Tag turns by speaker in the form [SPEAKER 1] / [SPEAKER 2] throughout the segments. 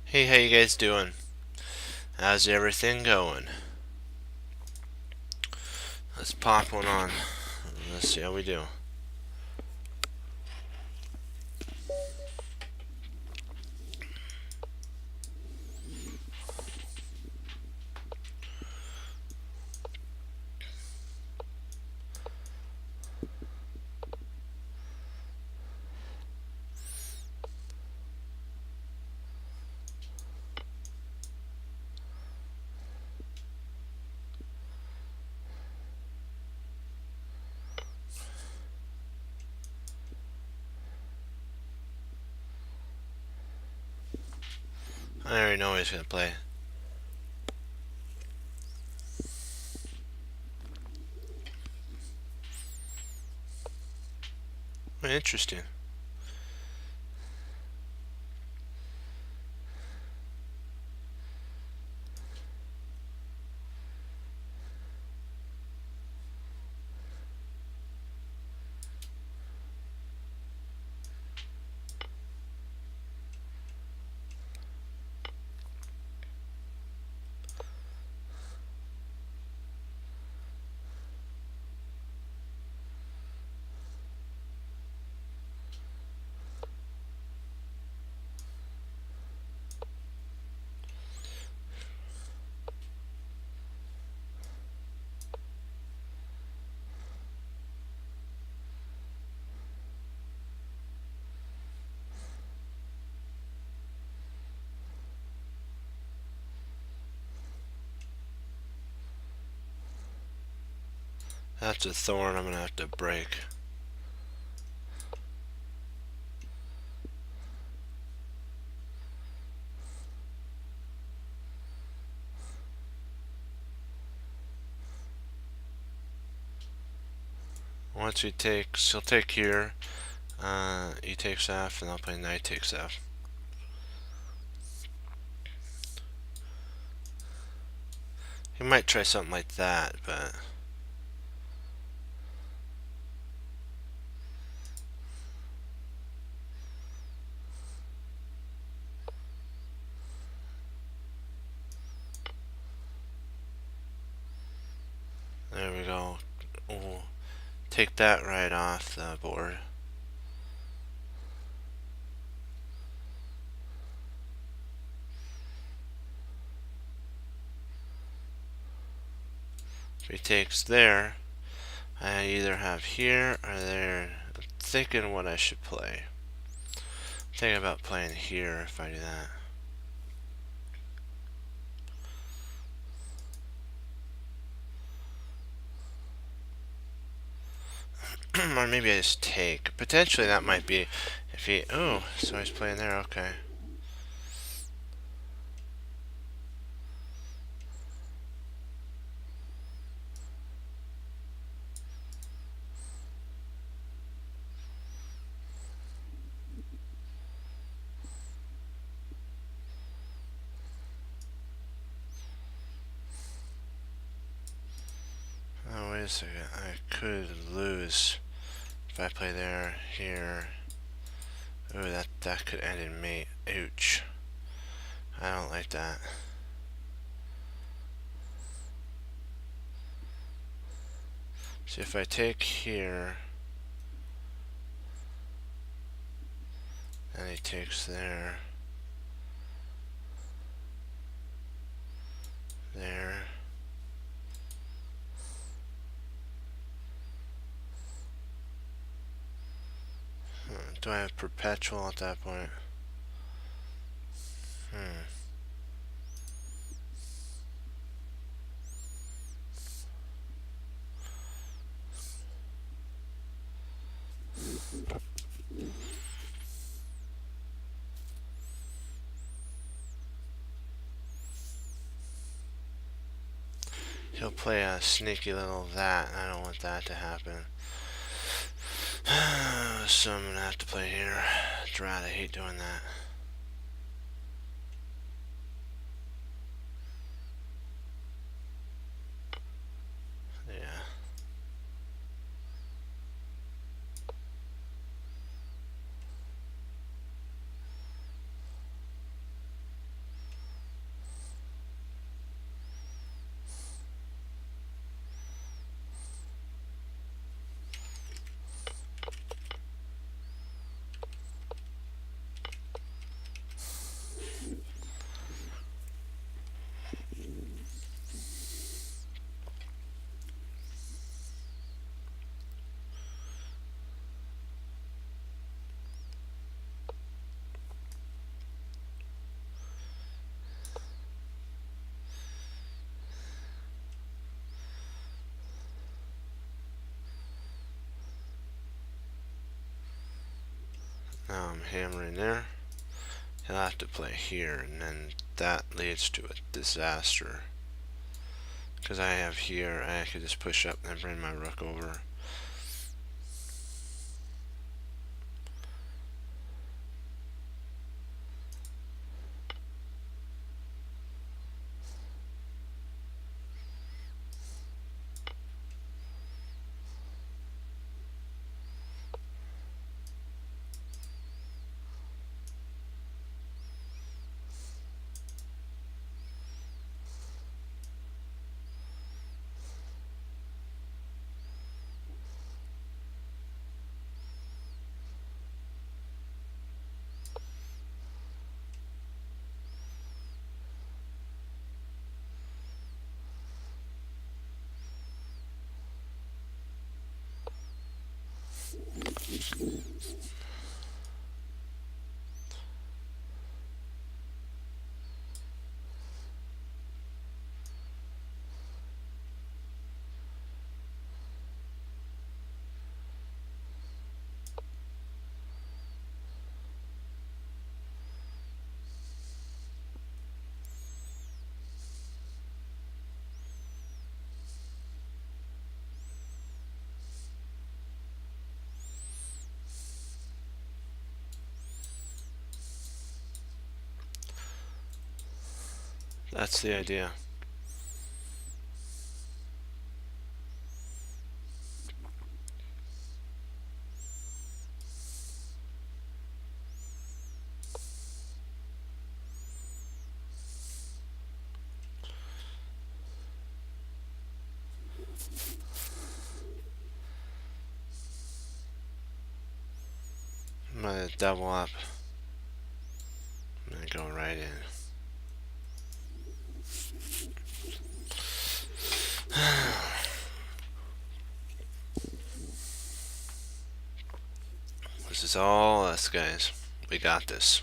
[SPEAKER 1] Hey, how you guys doing? How's everything going? Let's pop one on. Let's see how we do. I already know he's gonna play. Interesting. That's a thorn I'm gonna have to break. Once he takes, he'll take here. He takes F, and I'll play knight takes F. He might try something like that, but there we go. We'll take that right off the board. If he takes there, I either have here or there. I'm thinking what I should play. I'm thinking about playing here if I do that. Or maybe I just take. Potentially that might be if he. Oh, so he's playing there. Okay. Oh, wait a second. I could lose if I play there, here. Oh, that could end in mate. Ouch. I don't like that. See, if I take here, and he takes there, there. Do I have perpetual at that point? Hmm. He'll play a sneaky little that. I don't want that to happen. So I'm gonna have to play here. Drat, I hate doing that. Yeah. there. He'll have to play here, and then that leads to a disaster. Because I have here, I could just push up and bring my rook over. That's the idea. I'm gonna double up. I'm gonna go right in. This is all us, guys. We got this.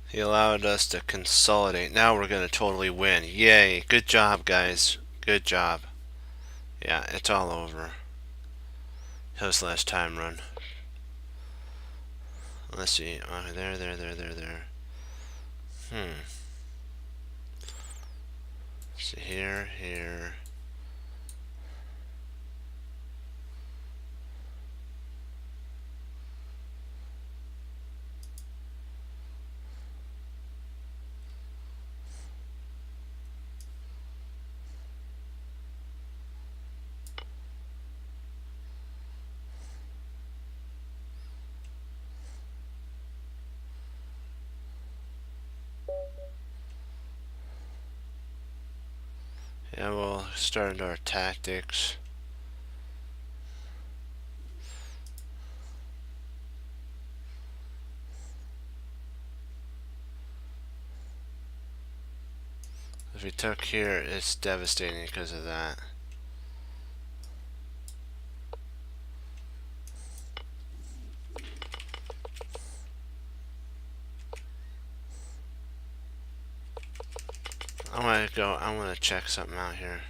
[SPEAKER 1] He allowed us to consolidate. Now we're going to totally win. Yay. Good job, guys. Good job. Yeah, it's all over. That was the last time run. Let's see. There. Let's see, here. Yeah, we'll start our tactics. If we took here, it's devastating because of that. I want to check something out here.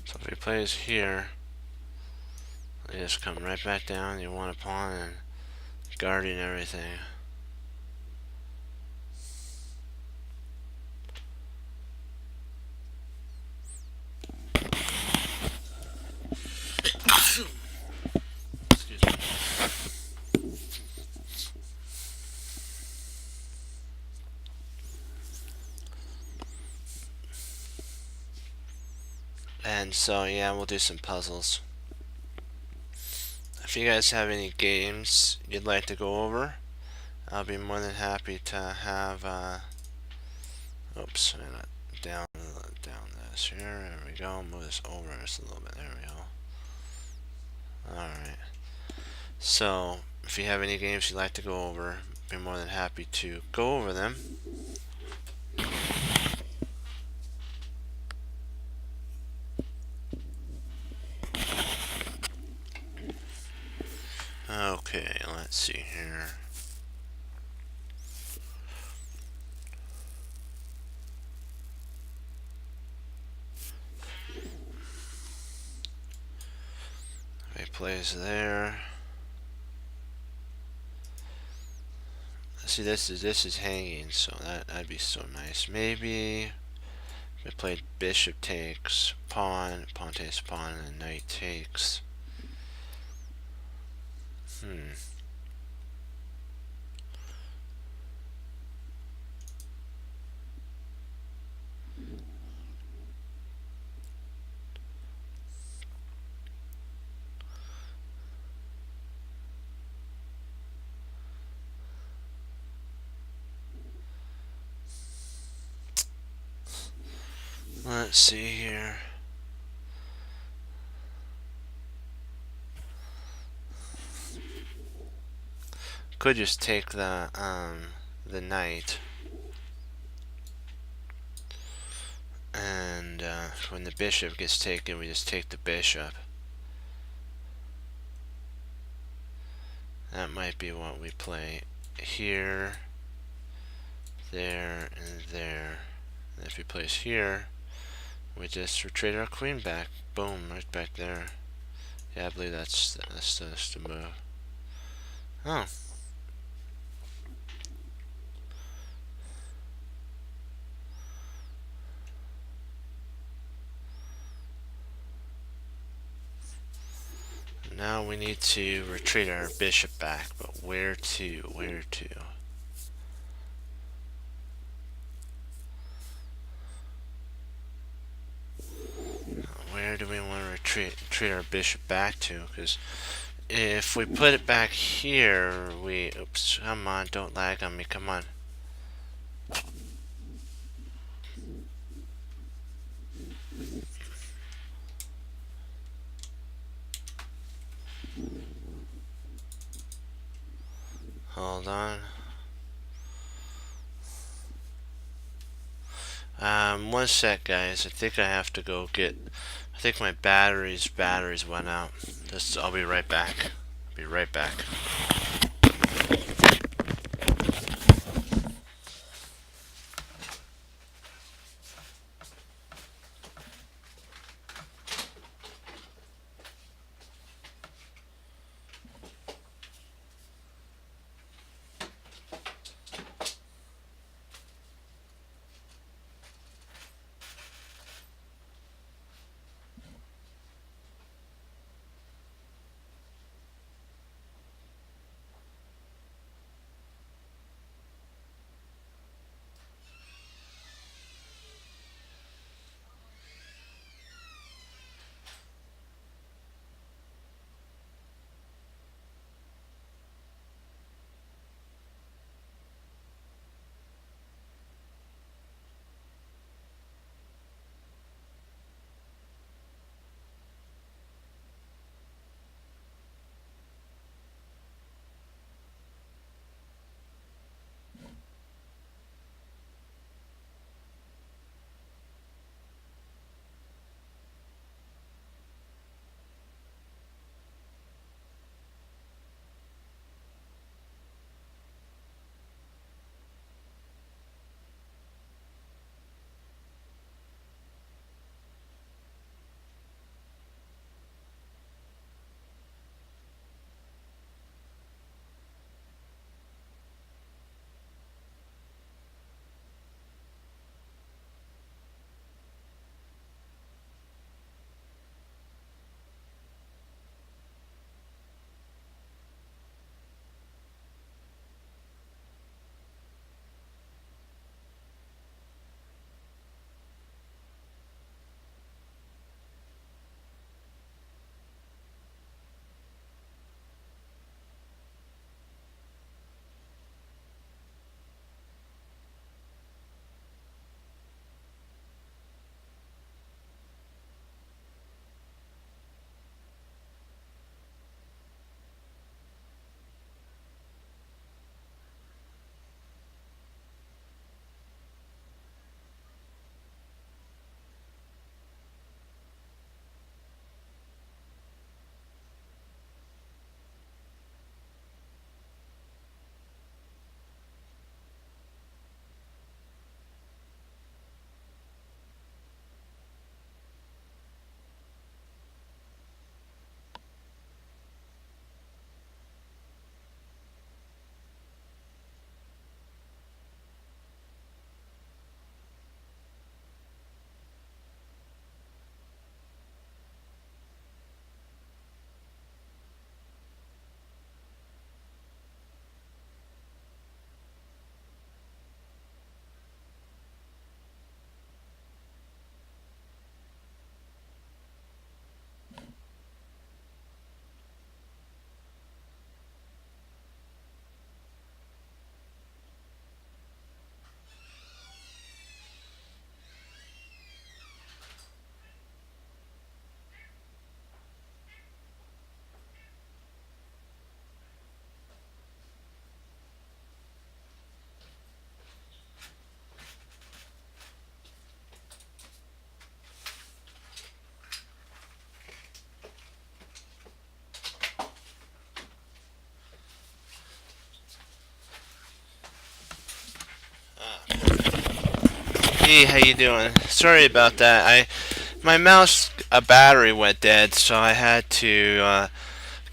[SPEAKER 1] So if he plays here, they just come right back down. You want a pawn and guarding everything. Excuse me. And so yeah, we'll do some puzzles. If you guys have any games you'd like to go over, I'll be more than happy to have oops, I'm not down this here. There we go. Move this over just a little bit. There we go. Alright. So if you have any games you'd like to go over, I'll be more than happy to go over them. Okay, let's see here. It plays there. See, this is hanging, so that'd be so nice. Maybe we played bishop takes pawn, pawn takes pawn, and then knight takes. Let's see here. Could just take the knight, and when the bishop gets taken, we just take the bishop. That might be what we play here, there, and there. And if he plays here, we just retreat our queen back. Boom, right back there. Yeah, I believe that's the move. Oh. Now we need to retreat our bishop back, but where to? Where to? Where do we want to retreat our bishop back to? Because if we put it back here, oops, come on, don't lag on me, come on. Hold on. One sec, guys. I think I have to go get. I think my batteries went out. I'll be right back. Be right back. Hey, how you doing? Sorry about that. My mouse a battery went dead, so I had to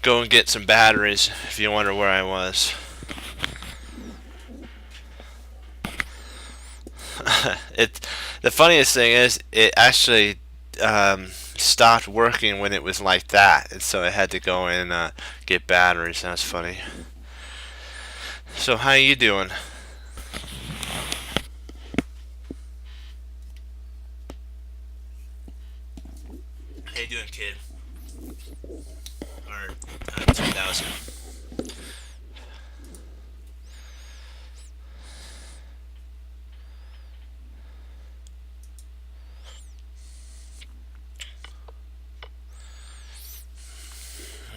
[SPEAKER 1] go and get some batteries. If you wonder where I was, it the funniest thing is it actually stopped working when it was like that, and so I had to go and get batteries. That's funny. So how you doing? How you doing, kid? Or 2000.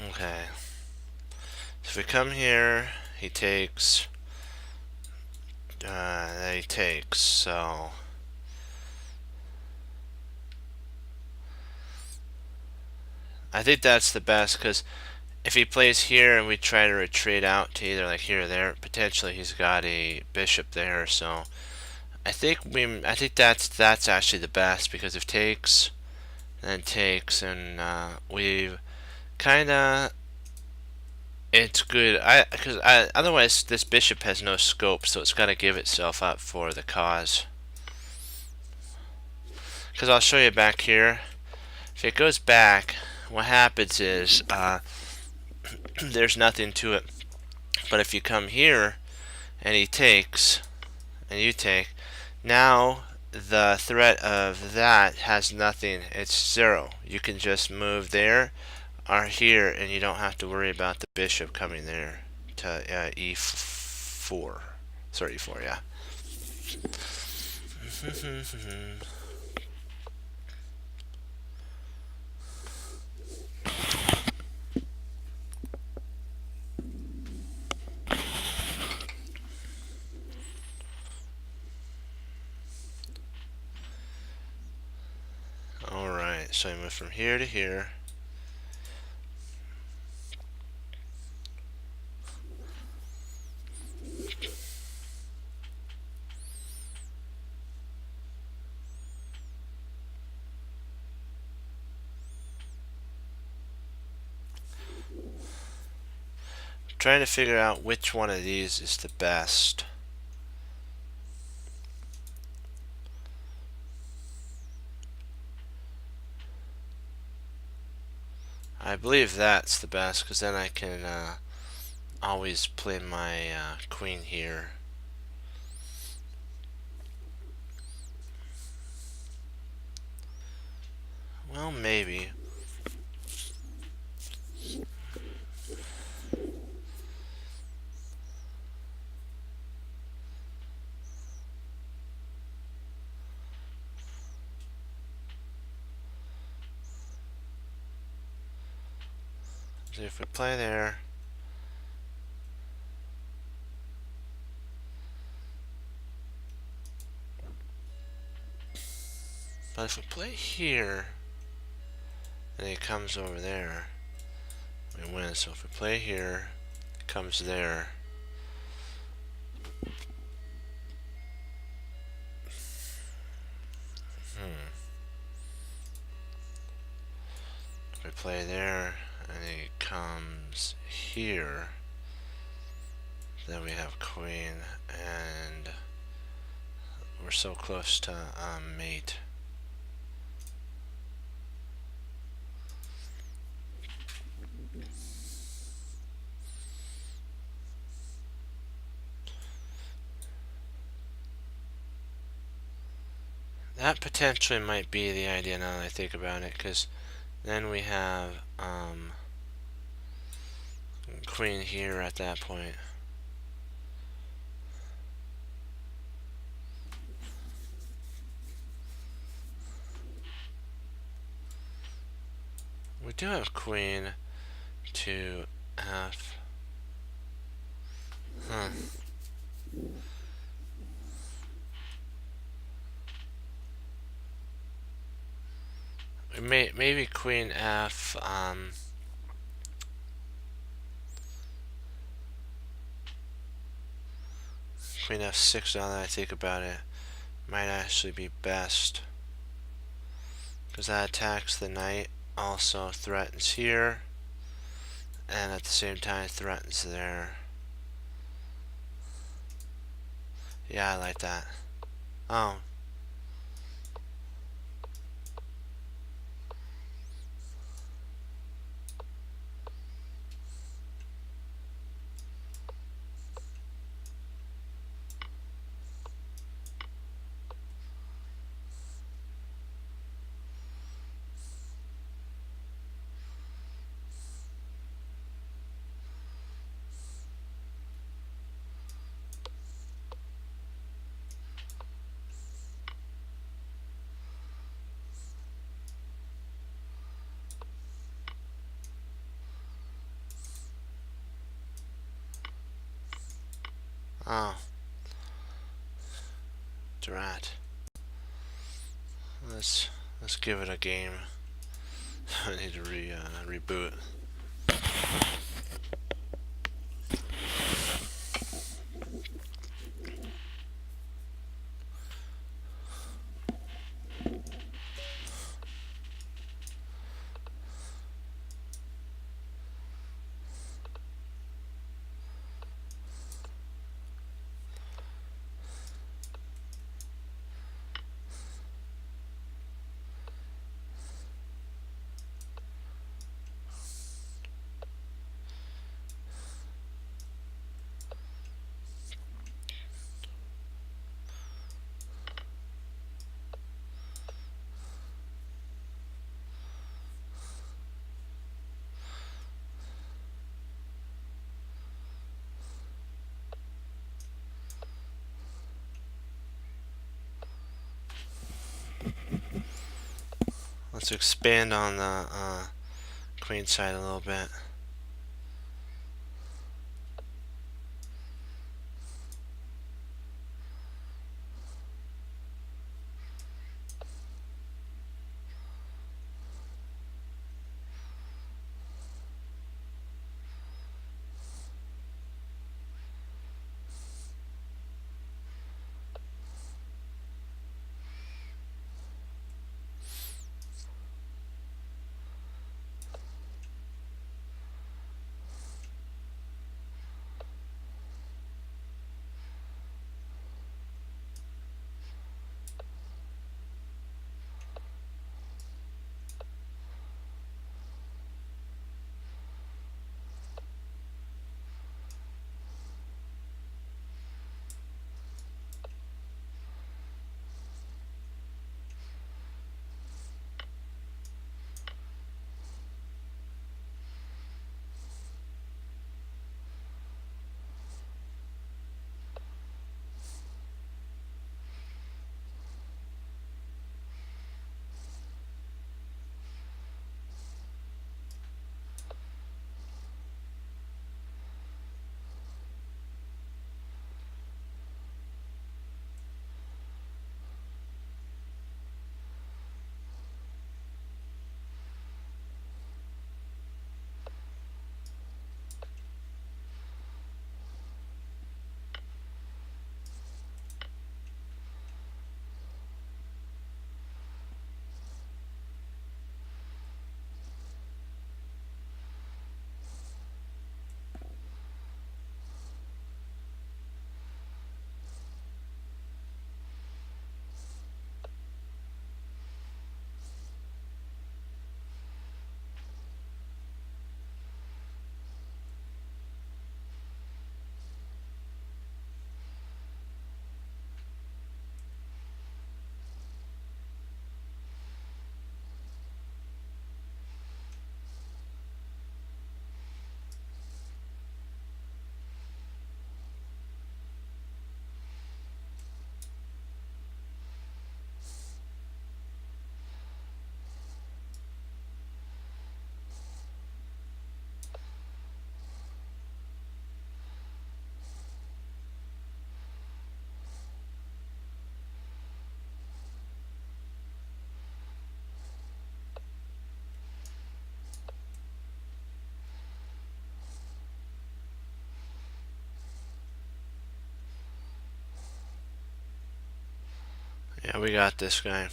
[SPEAKER 1] Okay. So if we come here, he takes. He takes. So I think that's the best because if he plays here and we try to retreat out to either like here or there, potentially he's got a bishop there. So I think that's actually the best because if takes then takes and we've kind of it's good. Otherwise this bishop has no scope, so it's got to give itself up for the cause. Because I'll show you back here. If it goes back, what happens is there's nothing to it. But if you come here and he takes and you take, now the threat of that has nothing. It's zero. You can just move there or here, and you don't have to worry about the bishop coming there to e4. Sorry, e4, yeah. Alright, so I move from here to here. Trying to figure out which one of these is the best. I believe that's the best because then I can always play my queen here. Well, maybe. So if we play there, but if we play here, then he comes over there, we win. So if we play here, it comes there. If we play there, and he comes here, then we have queen, and we're so close to mate. That potentially might be the idea now that I think about it, because then we have queen here at that point. We do have queen to f. Huh. Maybe queen f. Queen f6 now that I think about it. might actually be best, because that attacks the knight, also threatens here, and at the same time threatens there. Yeah, I like that. Oh. Oh. Drat. Let's give it a game. I need to reboot. Let's expand on the queen side a little bit. We got this guy.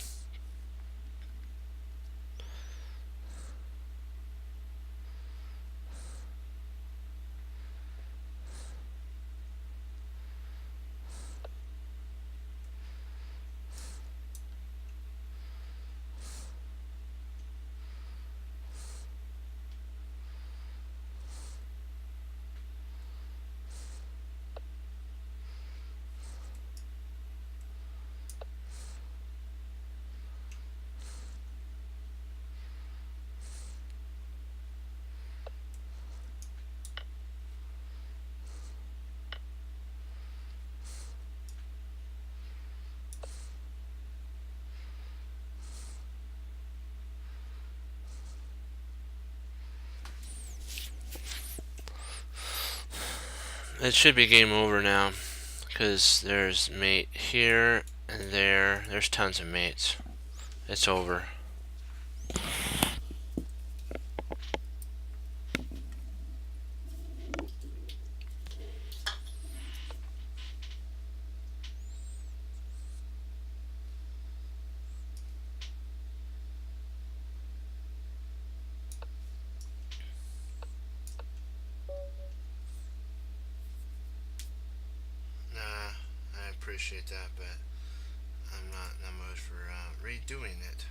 [SPEAKER 1] It should be game over now, because there's mate here and there. There's tons of mates. It's over. Nah, I appreciate that, but I'm not in the mood for redoing it.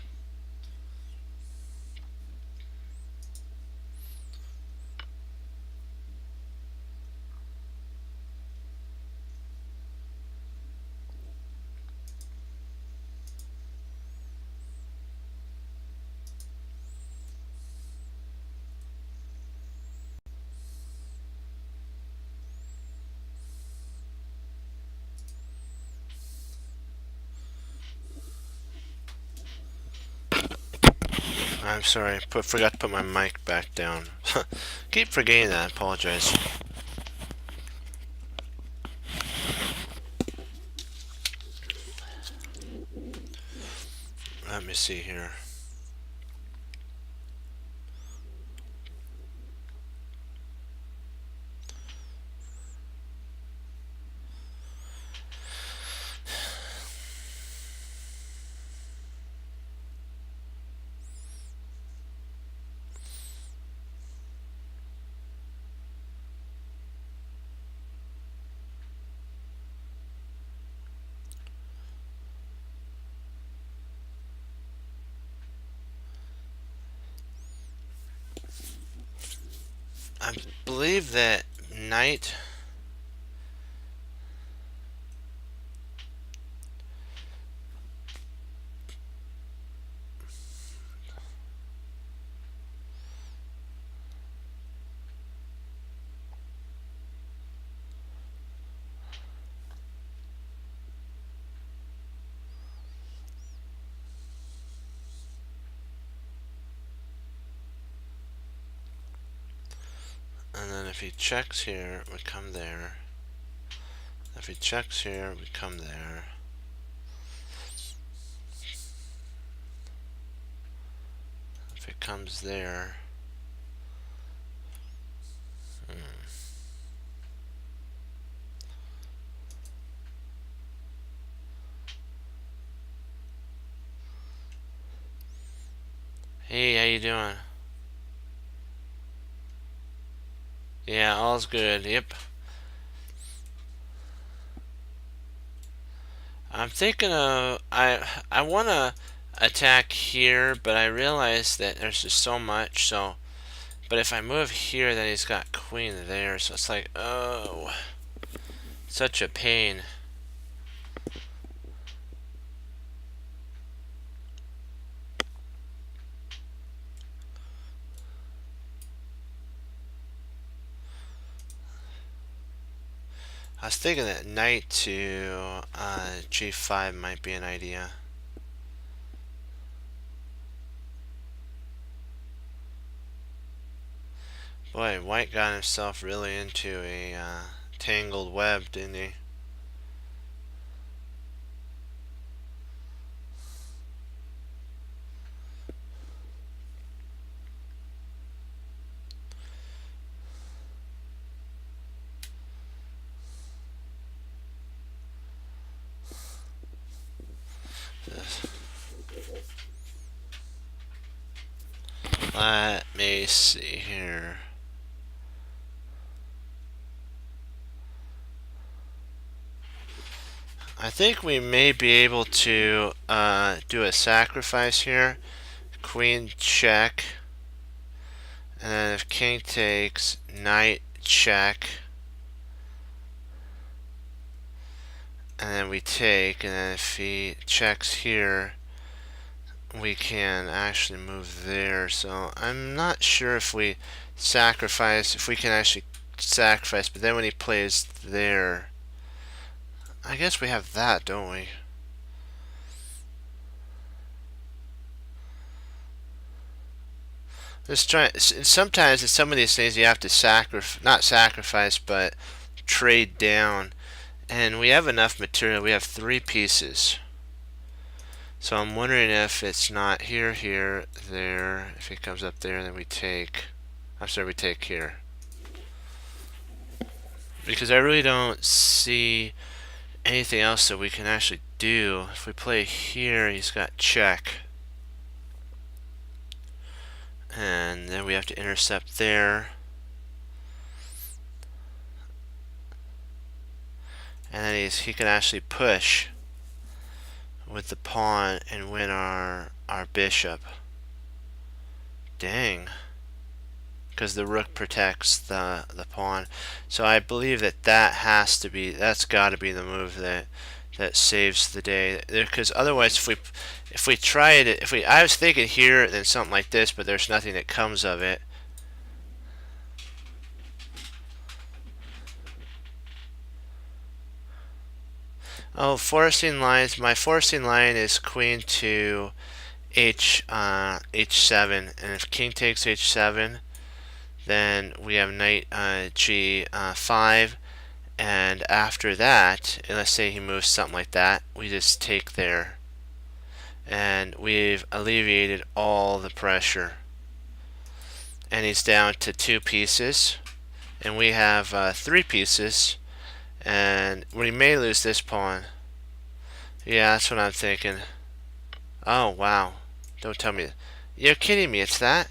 [SPEAKER 1] I'm sorry, forgot to put my mic back down. Keep forgetting that, I apologize. Let me see here. I believe that knight and then if he checks here, we come there. If he checks here, we come there. If it comes there. Hey, how you doing? Yeah, all's good. Yep. I'm thinking of I want to attack here, but I realize that there's just so much. So, but if I move here, then he's got queen there. So it's like, oh, such a pain. I was thinking that knight to g5 might be an idea. Boy, white got himself really into a tangled web, didn't he? Let me see here. I think we may be able to do a sacrifice here. Queen check. And then if king takes, knight check. And then we take, and then if he checks here, we can actually move there. So I'm not sure if we sacrifice, if we can actually sacrifice, but then when he plays there, I guess we have that, don't we? Just try. Sometimes in some of these things you have to not sacrifice, but trade down. And we have enough material. We have 3 pieces. So I'm wondering if it's not here, here, there. If it comes up there, then we take. I'm sorry, we take here. Because I really don't see anything else that we can actually do. If we play here, he's got check. And then we have to intercept there. And then he can actually push with the pawn and win our bishop. Dang. Because the rook protects the pawn. So I believe that's got to be the move that saves the day. Because otherwise, if we tried it, I was thinking here, then something like this, but there's nothing that comes of it. Oh, forcing lines. My forcing line is queen to h7, and if king takes h7, then we have knight g5, and after that, and let's say he moves something like that, we just take there, and we've alleviated all the pressure. And he's down to 2 pieces, and we have 3 pieces. And we may lose this pawn. Yeah, that's what I'm thinking. Oh, wow. Don't tell me. You're kidding me, it's that?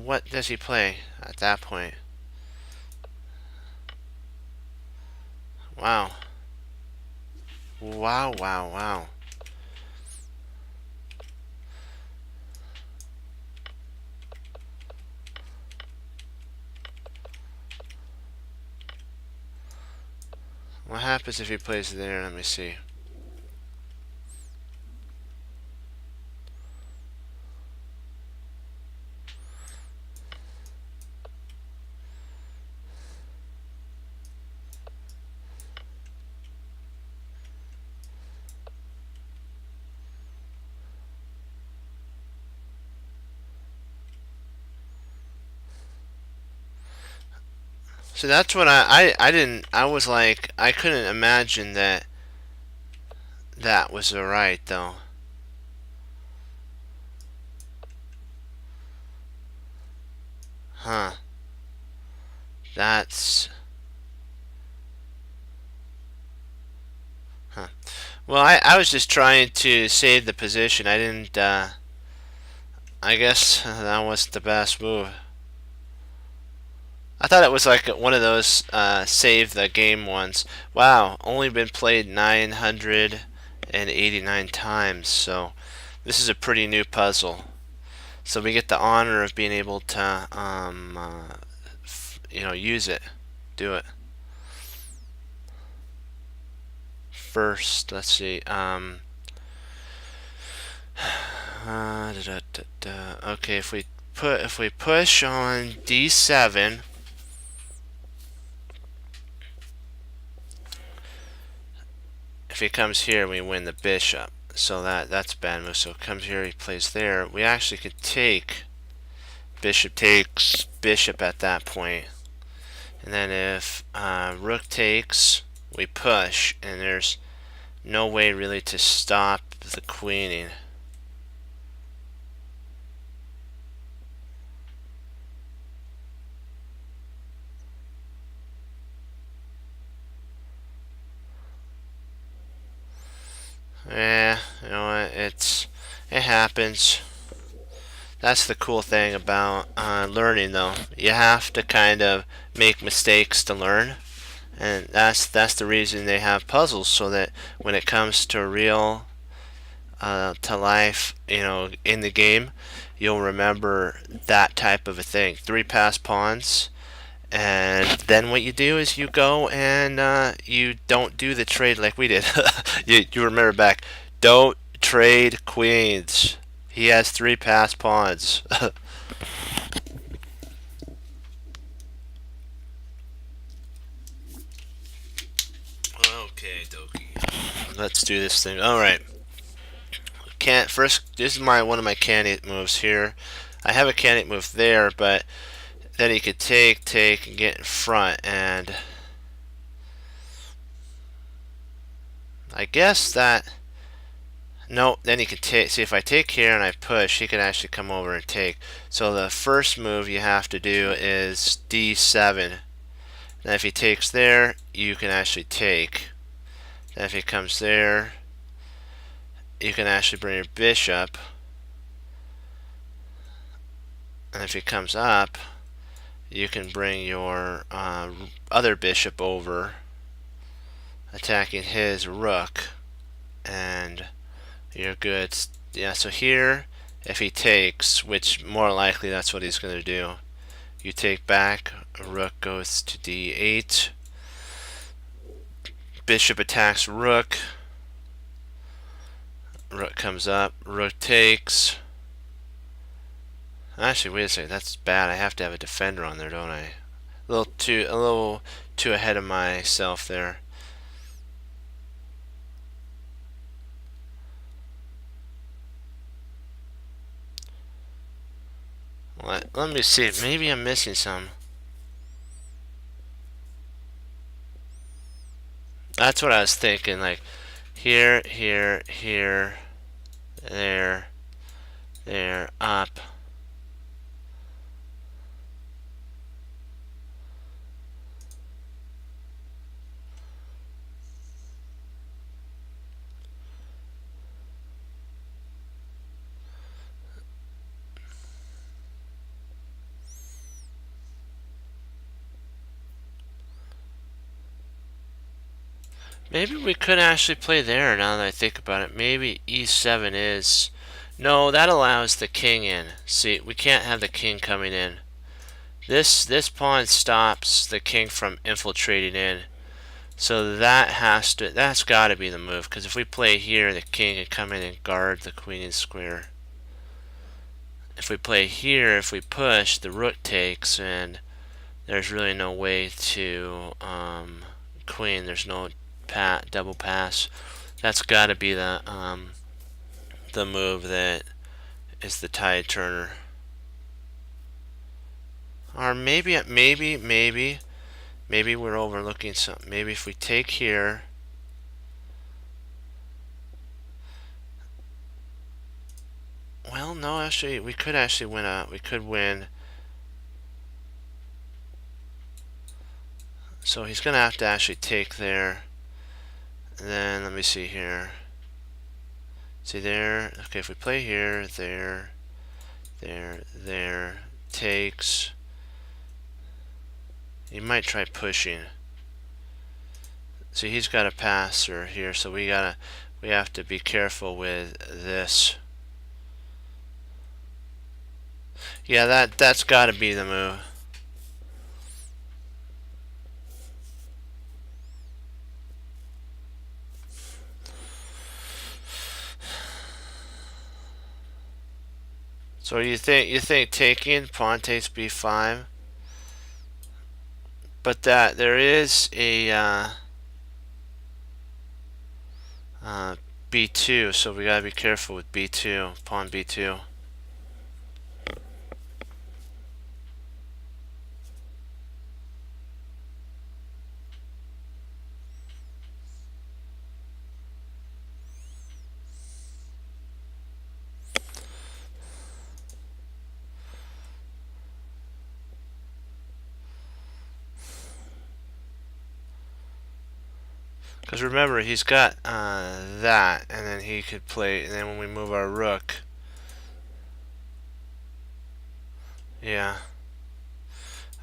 [SPEAKER 1] What does he play at that point? Wow. Wow, wow, wow. What happens if he plays there? Let me see. So that's what I was like, I couldn't imagine that was alright though. Huh. That's... Huh. Well, I was just trying to save the position. I didn't, I guess that wasn't the best move. I thought it was like one of those save the game ones. Wow, only been played 989 times, so this is a pretty new puzzle. So we get the honor of being able to, use it, do it. First, let's see. Okay, if we push on d7. If he comes here, we win the bishop. So that's bad move. So it comes here, he plays there. We actually could take bishop takes bishop at that point. And then if rook takes, we push, and there's no way really to stop the queening. Yeah, you know what? It happens. That's the cool thing about learning, though. You have to kind of make mistakes to learn, and that's the reason they have puzzles, so that when it comes to real to life, in the game, you'll remember that type of a thing. Three pass pawns, and then what you do is you go and you don't do the trade like we did. You remember back, don't trade queens. He has three pass pawns. Okay, Doki. Let's do this thing. All right. Can't first. This is one of my candidate moves here. I have a candidate move there, but then he could take, and get in front, and I guess that. No, then he could take. See, if I take here and I push, he could actually come over and take. So the first move you have to do is D7. And if he takes there, you can actually take. And if he comes there, you can actually bring your bishop. And if he comes up, you can bring your other bishop over, attacking his rook, and you're good. Yeah, so here, if he takes, which more likely that's what he's going to do, you take back, rook goes to d8, bishop attacks rook, rook comes up, rook takes. Actually, wait a second, that's bad. I have to have a defender on there, don't I? A little too ahead of myself there. Let me see. Maybe I'm missing some. That's what I was thinking. Like here, here, here, there, there, up. Maybe we could actually play there now that I think about it. Maybe e7 is... No, that allows the king in. See, we can't have the king coming in. This pawn stops the king from infiltrating in. So that's got to be the move, because if we play here, the king can come in and guard the queen and square. If we play here, if we push, the rook takes, and there's really no way to queen. There's no double pass. That's got to be the move that is the tide turner. Or maybe we're overlooking something. Maybe if we take here, well, no, actually, we could actually win we could win. So he's gonna have to actually take there. And then let me see here. See there. Okay, if we play here, there, takes. He might try pushing. See, he's got a passer here, so we have to be careful with this. Yeah, that's got to be the move. So you think taking pawn takes b5, but that there is a b2, so we gotta be careful with b2, pawn b2. Because remember, he's got that, and then he could play, and then when we move our rook, Yeah.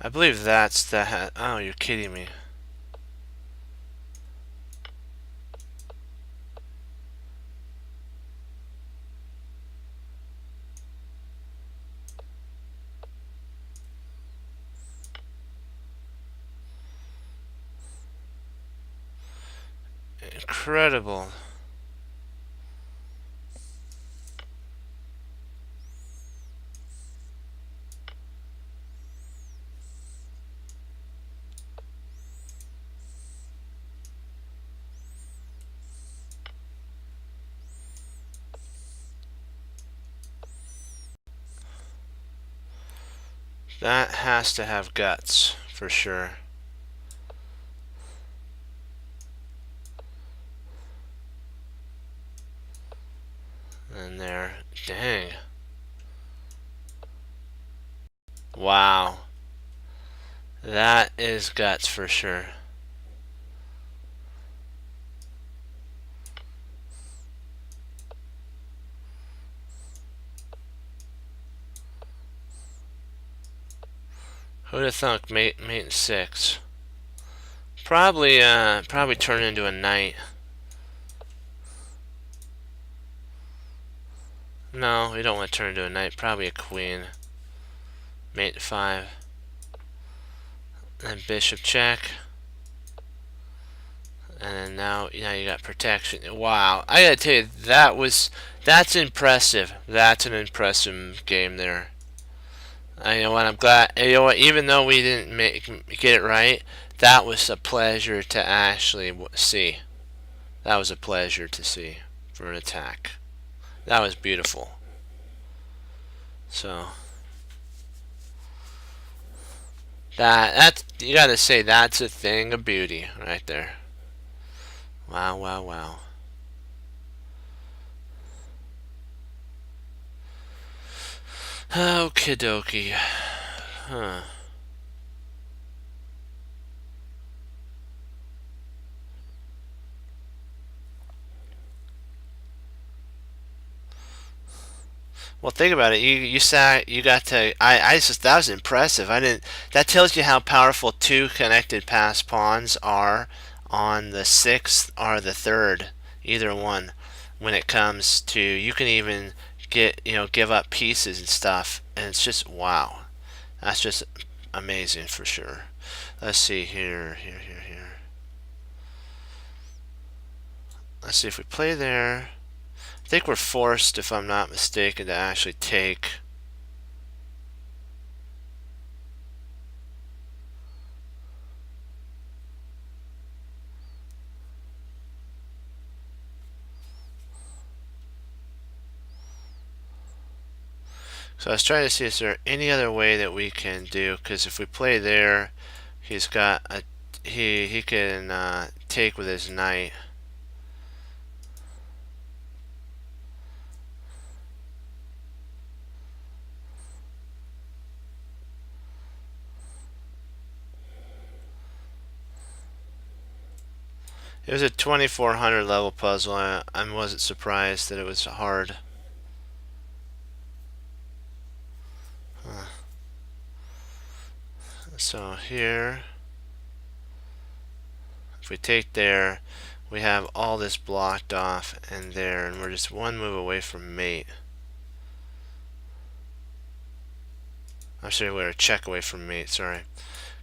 [SPEAKER 1] I believe that's the oh, you're kidding me. Incredible. That has to have guts, for sure. And there. Dang. Wow. That is guts for sure. Who'd have thunk mate and 6? Probably turn into a knight. No, we don't want to turn into a knight. Probably a queen. Mate 5. Then bishop check. And then now you got protection. Wow, I gotta tell you, that's impressive. That's an impressive game there. You know what? I'm glad. You know what? Even though we didn't get it right, that was a pleasure to actually see. That was a pleasure to see for an attack. That was beautiful. So that you gotta say that's a thing of beauty right there. Wow, wow, wow. Okie dokie. Huh. Well, think about it. You sat. You got to. I just that was impressive. I didn't. That tells you how powerful two connected pass pawns are on the sixth or the third, either one. When it comes to, you can even give up pieces and stuff, and it's just wow. That's just amazing for sure. Let's see here. Let's see if we play there. I think we're forced, if I'm not mistaken, to actually take. So I was trying to see, is there any other way that we can do? Because if we play there, he's got a he can take with his knight. It was a 2400 level puzzle. I wasn't surprised that it was hard. So here, if we take there, we have all this blocked off and there, and we're just one move away from mate. I'm sorry, we're a check away from mate, sorry.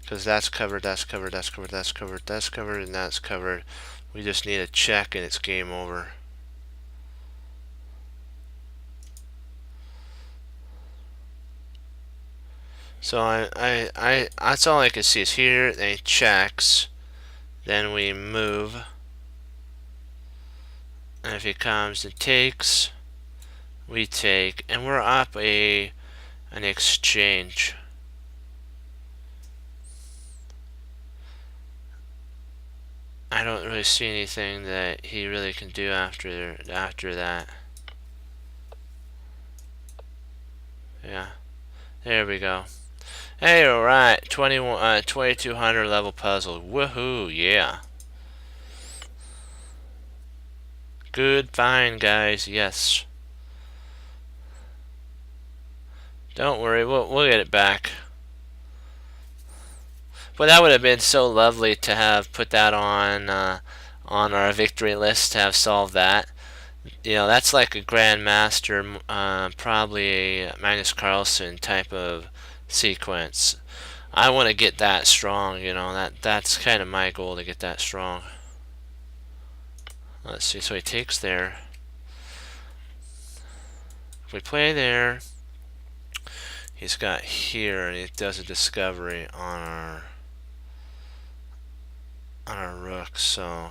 [SPEAKER 1] Because that's covered, that's covered, that's covered, that's covered, that's covered, and that's covered. We just need a check and it's game over. So that's all I can see is here, then he checks, then we move, and if he comes and takes, we take, and we're up an exchange. I don't really see anything that he really can do after that. Yeah, there we go. Hey, alright, 2200 level puzzle. Woohoo, yeah. Good find, guys, yes. Don't worry, we'll get it back. But that would have been so lovely to have put that on our victory list, to have solved that. You know, that's like a Grandmaster, probably a Magnus Carlsen type of sequence. I want to get that strong, you know, that's kind of my goal, to get that strong. Let's see, so he takes there. If we play there, he's got here, and he does a discovery on our rook, so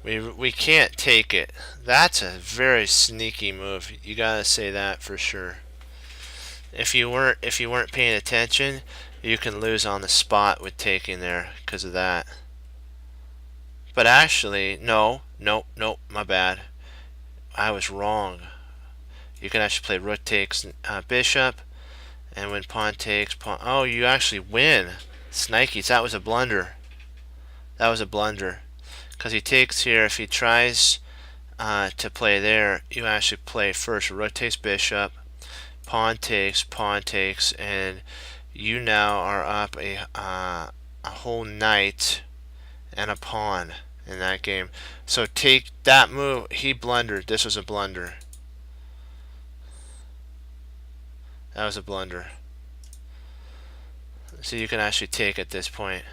[SPEAKER 1] we can't take it. That's a very sneaky move. You gotta say that for sure. If you weren't paying attention, you can lose on the spot with taking there because of that. But actually, no, my bad. I was wrong. You can actually play rook takes bishop, and when pawn takes pawn. Oh, you actually win. Snikes, that was a blunder. That was a blunder. Because he takes here. If he tries to play there, you actually play first rook takes bishop, pawn takes, and you now are up a whole knight and a pawn in that game. So take that move. He blundered. This was a blunder. That was a blunder. So you can actually take at this point.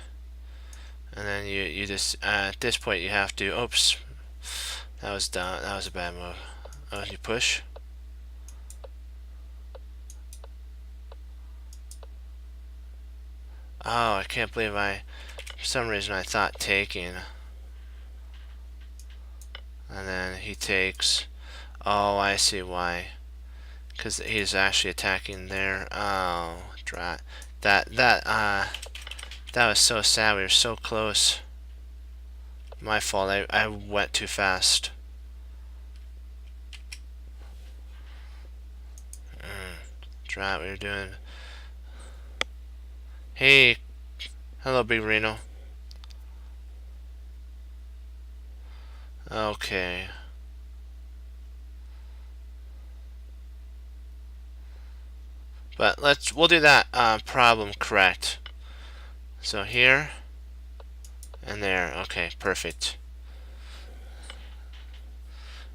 [SPEAKER 1] And then you just at this point you have to. Oops, that was down. That was a bad move. Oh, you push. Oh, I can't believe for some reason I thought taking. And then he takes. Oh, I see why. Because he's actually attacking there. Oh, drat. That was so sad. We were so close. My fault. I went too fast. Drat, we were doing. Hey, hello, Big Reno. Okay. But we'll do that problem correct. So here and there. Okay, perfect.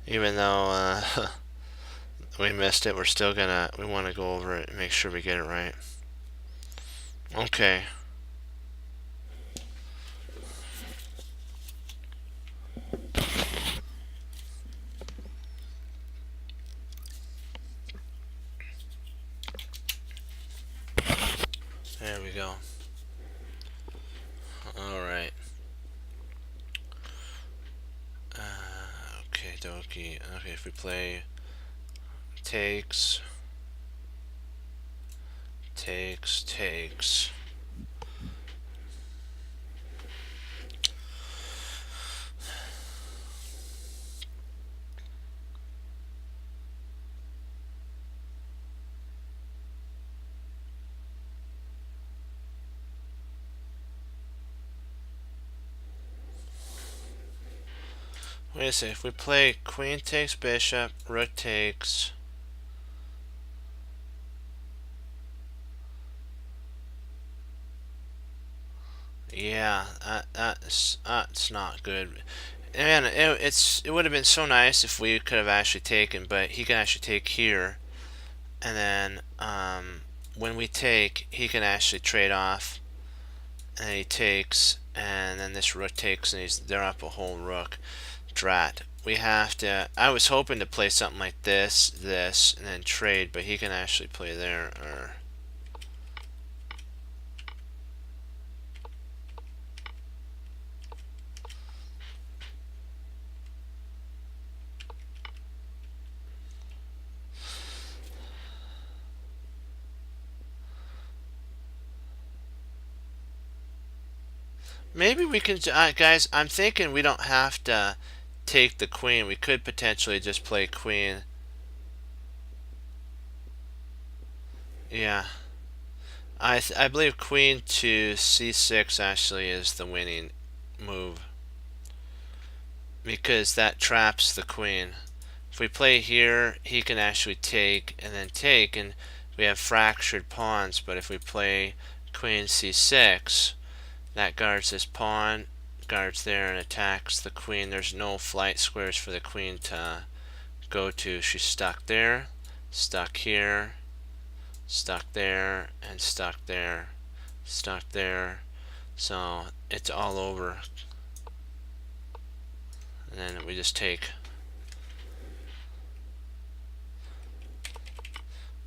[SPEAKER 1] Even though we missed it, we want to go over it and make sure we get it right. Okay. There we go. Alright. Okay, dokie. Okay, if we play takes. Wait a second, if we play queen takes bishop, rook takes. Yeah, that's not good. And it would have been so nice if we could have actually taken, but he can actually take here, and then when we take, he can actually trade off, and he takes, and then this rook takes, and they're up a whole rook. Drat. We have to. I was hoping to play something like this, and then trade, but he can actually play there. Or maybe we can, guys. I'm thinking we don't have to take the queen. We could potentially just play queen. Yeah. I believe queen to c6 actually is the winning move, because that traps the queen. If we play here, he can actually take and then take, and we have fractured pawns. But if we play queen c6, that guards this pawn, guards there, and attacks the queen. There's no flight squares for the queen to go to. She's stuck there, stuck here, stuck there, and stuck there, stuck there. So it's all over. And then we just take.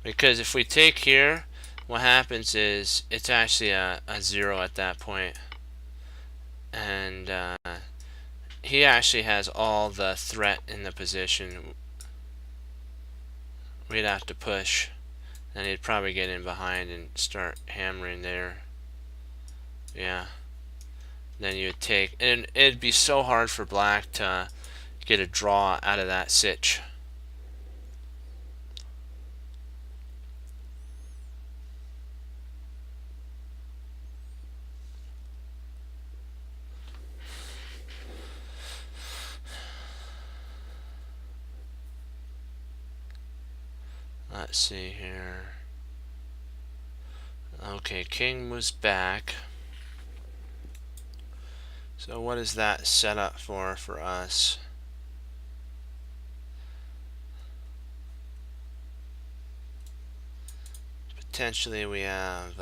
[SPEAKER 1] Because if we take here, what happens is it's actually a 0 at that point. And he actually has all the threat in the position. We'd have to push. And he'd probably get in behind and start hammering there. Yeah. Then you would take. And it'd be so hard for black to get a draw out of that sitch. Let's see here. Okay, king moves back. So what is that set up for us? Potentially we have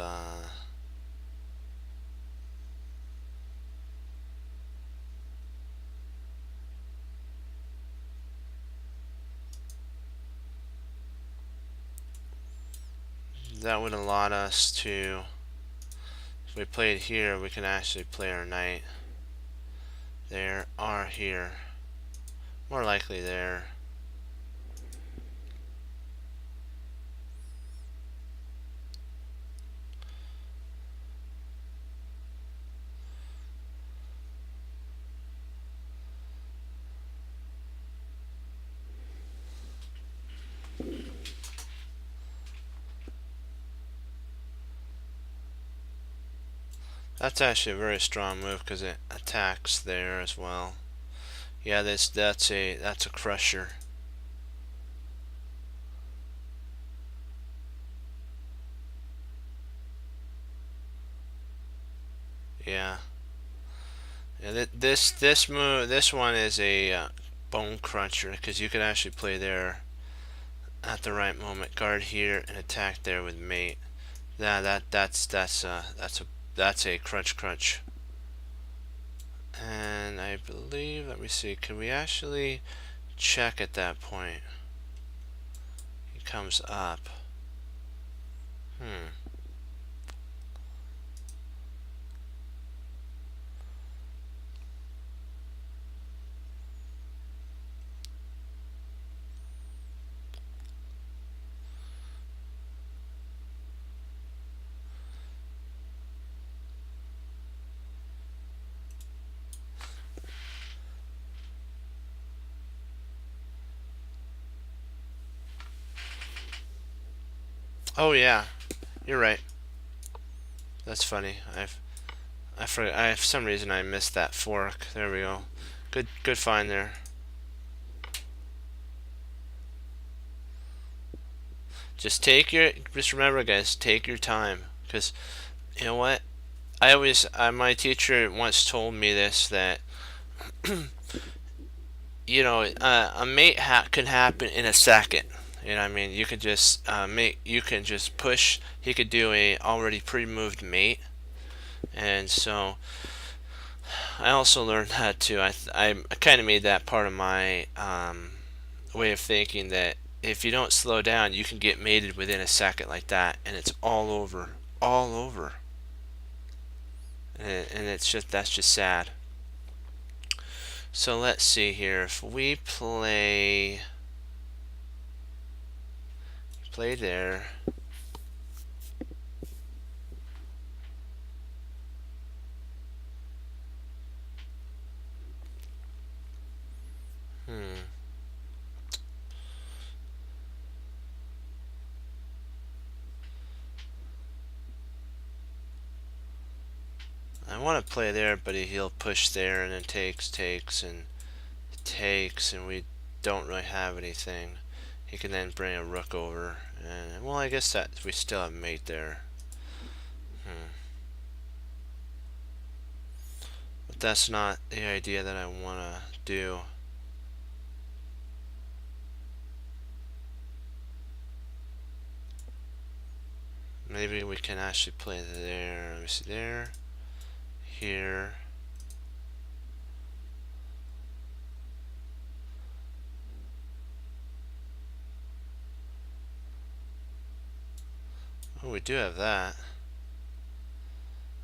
[SPEAKER 1] that would allow us to, if we played here, we can actually play our knight there or here. More likely there. That's actually a very strong move because it attacks there as well. Yeah, that's a crusher. Yeah. Yeah, this one is a bone cruncher because you could actually play there at the right moment. Guard here and attack there with mate. Yeah, that's a crunch. And I believe, let me see, can we actually check at that point? He comes up. Oh yeah, you're right. That's funny. I forgot. For some reason I missed that fork. There we go. Good find there. Just remember, guys, take your time, because you know what? I always my teacher once told me this, that you know, a mate can happen in a second. You know what I mean? You can just you can just push. He could do a already pre-moved mate, and so I also learned that too. I kind of made that part of my way of thinking, that if you don't slow down, you can get mated within a second like that, and it's all over, all over. And that's just sad. So let's see here. If we play there. want to play there, but he'll push there and then takes, and takes, and we don't really have anything. He can then bring a rook over, and well, I guess that we still have mate there. But that's not the idea that I want to do. Maybe we can actually play there. Let me see, there, here. Oh, we do have that.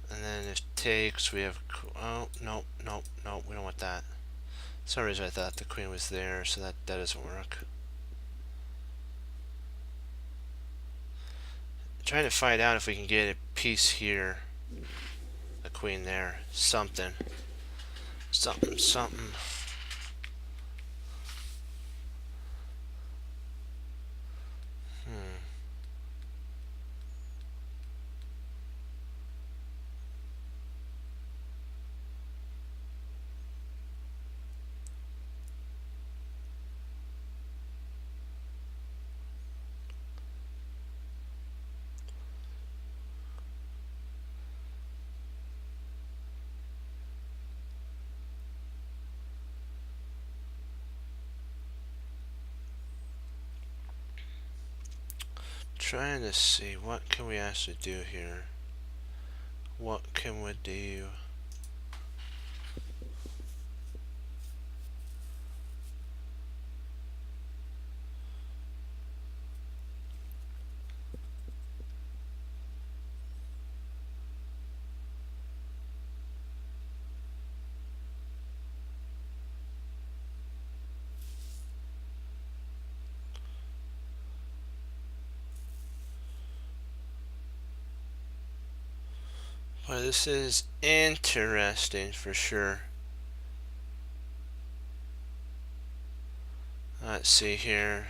[SPEAKER 1] And then if takes, we have, oh, no, we don't want that. For some reason I thought the queen was there, so that doesn't work. I'm trying to find out if we can get a piece here. The queen there. Something. Something. Trying to see what can we actually do here. What can we do? Well, this is interesting for sure. Let's see here.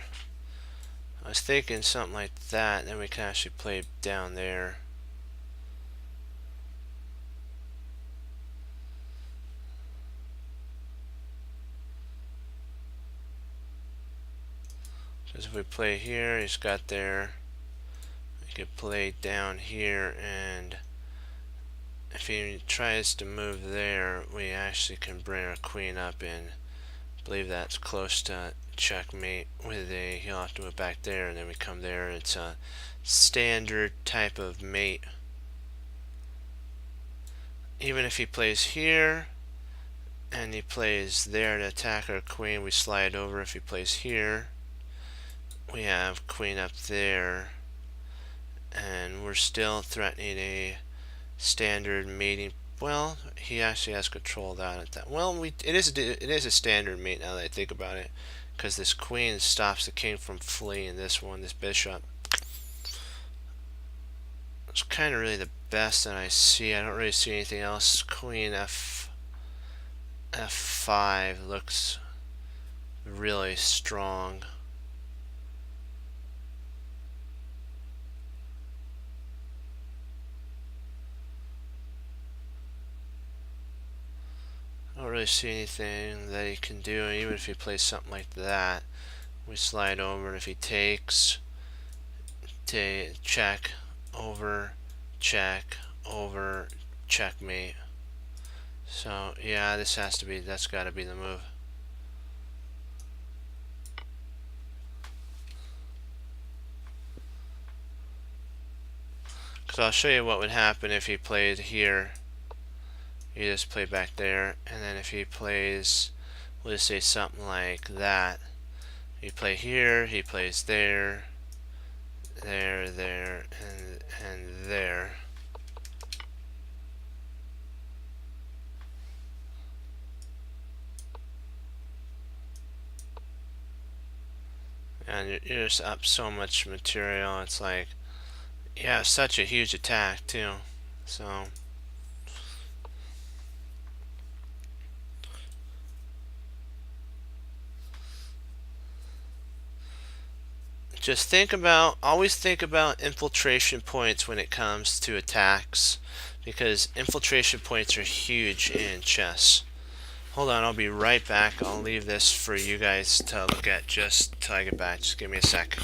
[SPEAKER 1] I was thinking something like that, then we can actually play down there. Because if we play here, he's got there. We could play down here, and if he tries to move there, we actually can bring our queen up in. I believe that's close to checkmate with a, he'll have to move back there, and then we come there. It's a standard type of mate. Even if he plays here and he plays there to attack our queen, we slide over. If he plays here, we have queen up there, and we're still threatening a standard mating. Well, he actually has control of that at that. Well, it is a standard mate now that I think about it, because this queen stops the king from fleeing. This bishop. It's kind of really the best that I see. I don't really see anything else. Queen f5 looks really strong. I don't really see anything that he can do. Even if he plays something like that, we slide over, and if he takes, check, over, checkmate. So yeah, this has to be, that's got to be the move. So I'll show you what would happen if he played here. You just play back there, and then if he plays, we'll just say something like that. You play here, he plays there, there, and there. And you're just up so much material. It's like, yeah, such a huge attack too. So always think about infiltration points when it comes to attacks, because infiltration points are huge in chess. Hold on, I'll be right back. I'll leave this for you guys to look at just till I get back. Just give me a sec.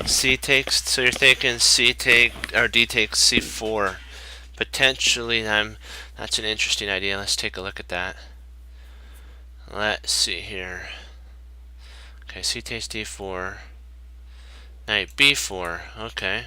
[SPEAKER 1] C takes, so you're thinking C take or D takes C4. Potentially, that's an interesting idea. Let's take a look at that. Let's see here. Okay, C takes D4. Knight B4. Okay.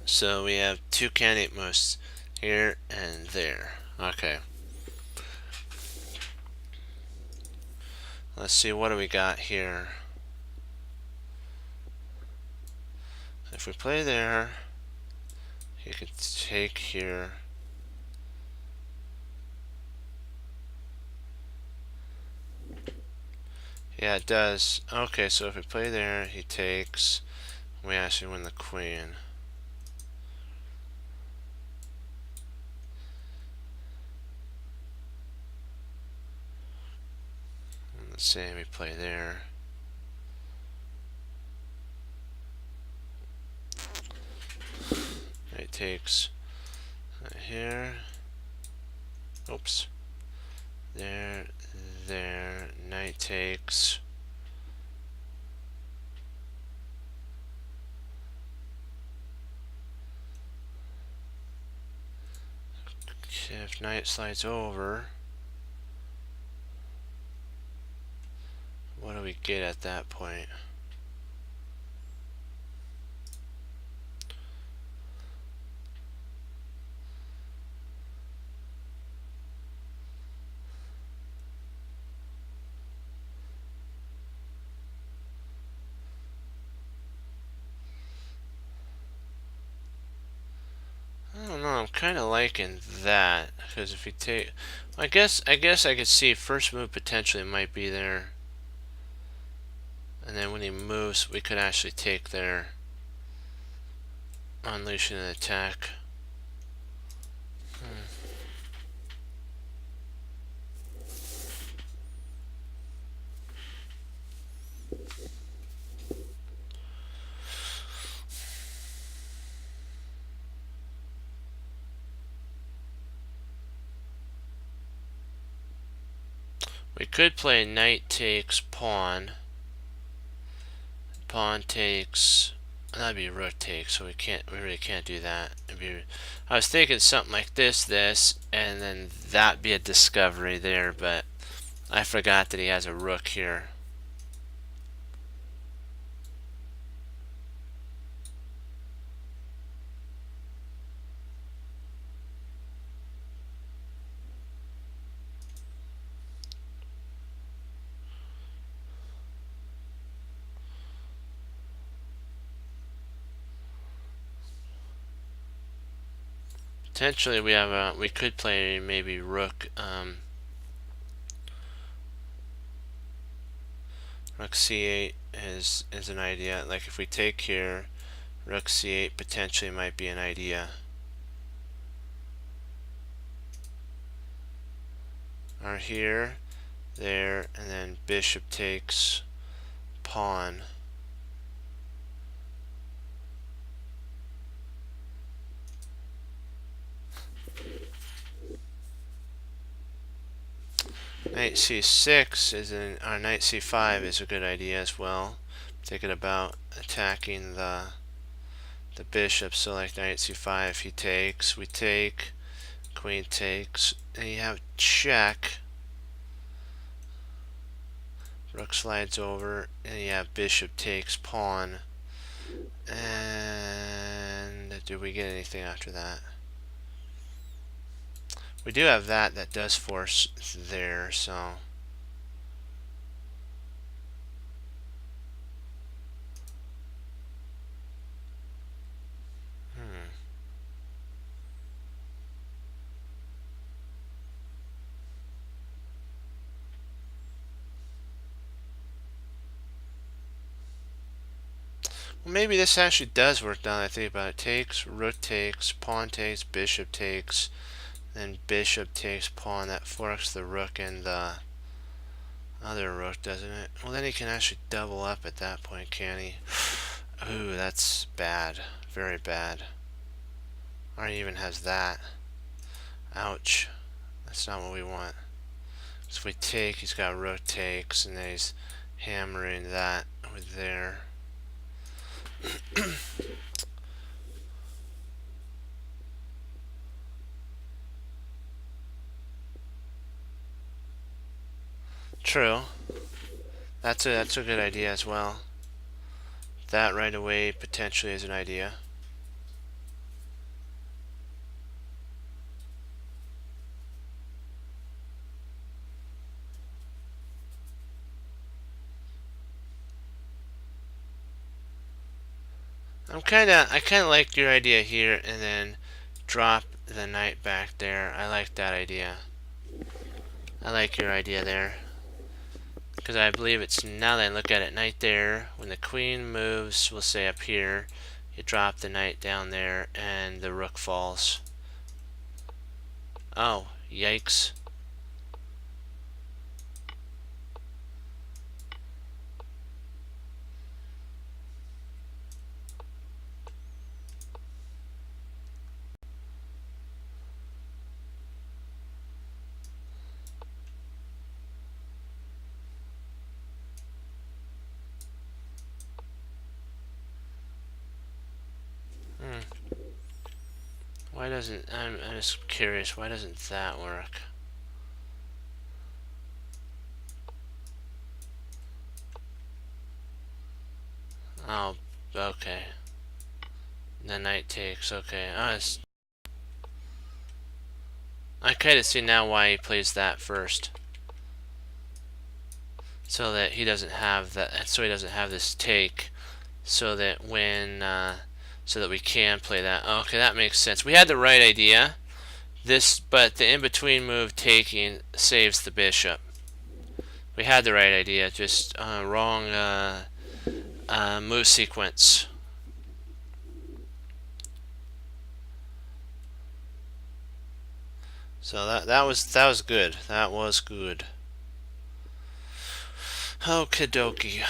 [SPEAKER 1] So we have two candidate moves here and there. Okay. Let's see, what do we got here? If we play there, he could take here. Yeah, it does. Okay, so if we play there, he takes. We actually win the queen. Let's say we play there. Knight takes here. Oops. There, there. Knight takes. If knight slides over, what do we get at that point? I don't know, I'm kind of liking that, because if we take, I guess I could see first move potentially might be there, and then when he moves we could actually take there. unleashing an attack. We could play knight takes pawn. Pawn takes. That'd be rook takes, so we really can't do that. I was thinking something like this, and then that'd be a discovery there, but I forgot that he has a rook here. Potentially we could play maybe rook rook c8 is an idea. Like if we take here, rook c8 potentially might be an idea. Or here, there, and then bishop takes pawn. Knight c6 or knight c5 is a good idea as well. Thinking about attacking the bishop. So like knight c5, he takes, we take, queen takes, and you have check. Rook slides over, and you have bishop takes pawn. And do we get anything after that? We do have that does force there, so well, maybe this actually does work now that I think about it. Takes, rook takes, pawn takes, bishop takes, then bishop takes pawn. That forks the rook and the other rook, doesn't it? Well, then he can actually double up at that point, can he? Ooh, that's bad. Very bad. Or he even has that. Ouch. That's not what we want. So if we take, he's got rook takes, and then he's hammering that with there. True. That's a good idea as well. That right away potentially is an idea. I kind of like your idea here, and then drop the knight back there. I like that idea. I like your idea there. Because I believe it's, now that I look at it, knight there. When the queen moves, we'll say up here, you drop the knight down there, and the rook falls. Oh, yikes. Why doesn't, I'm just curious, why doesn't that work? Oh, okay. The knight takes, okay. I kind of see now why he plays that first. So that he doesn't have that, so he doesn't have this take, so that when, so that we can play that. Okay, that makes sense. We had the right idea. But the in-between move taking saves the bishop. We had the right idea, just wrong move sequence. So that was good. That was good. Okie dokie.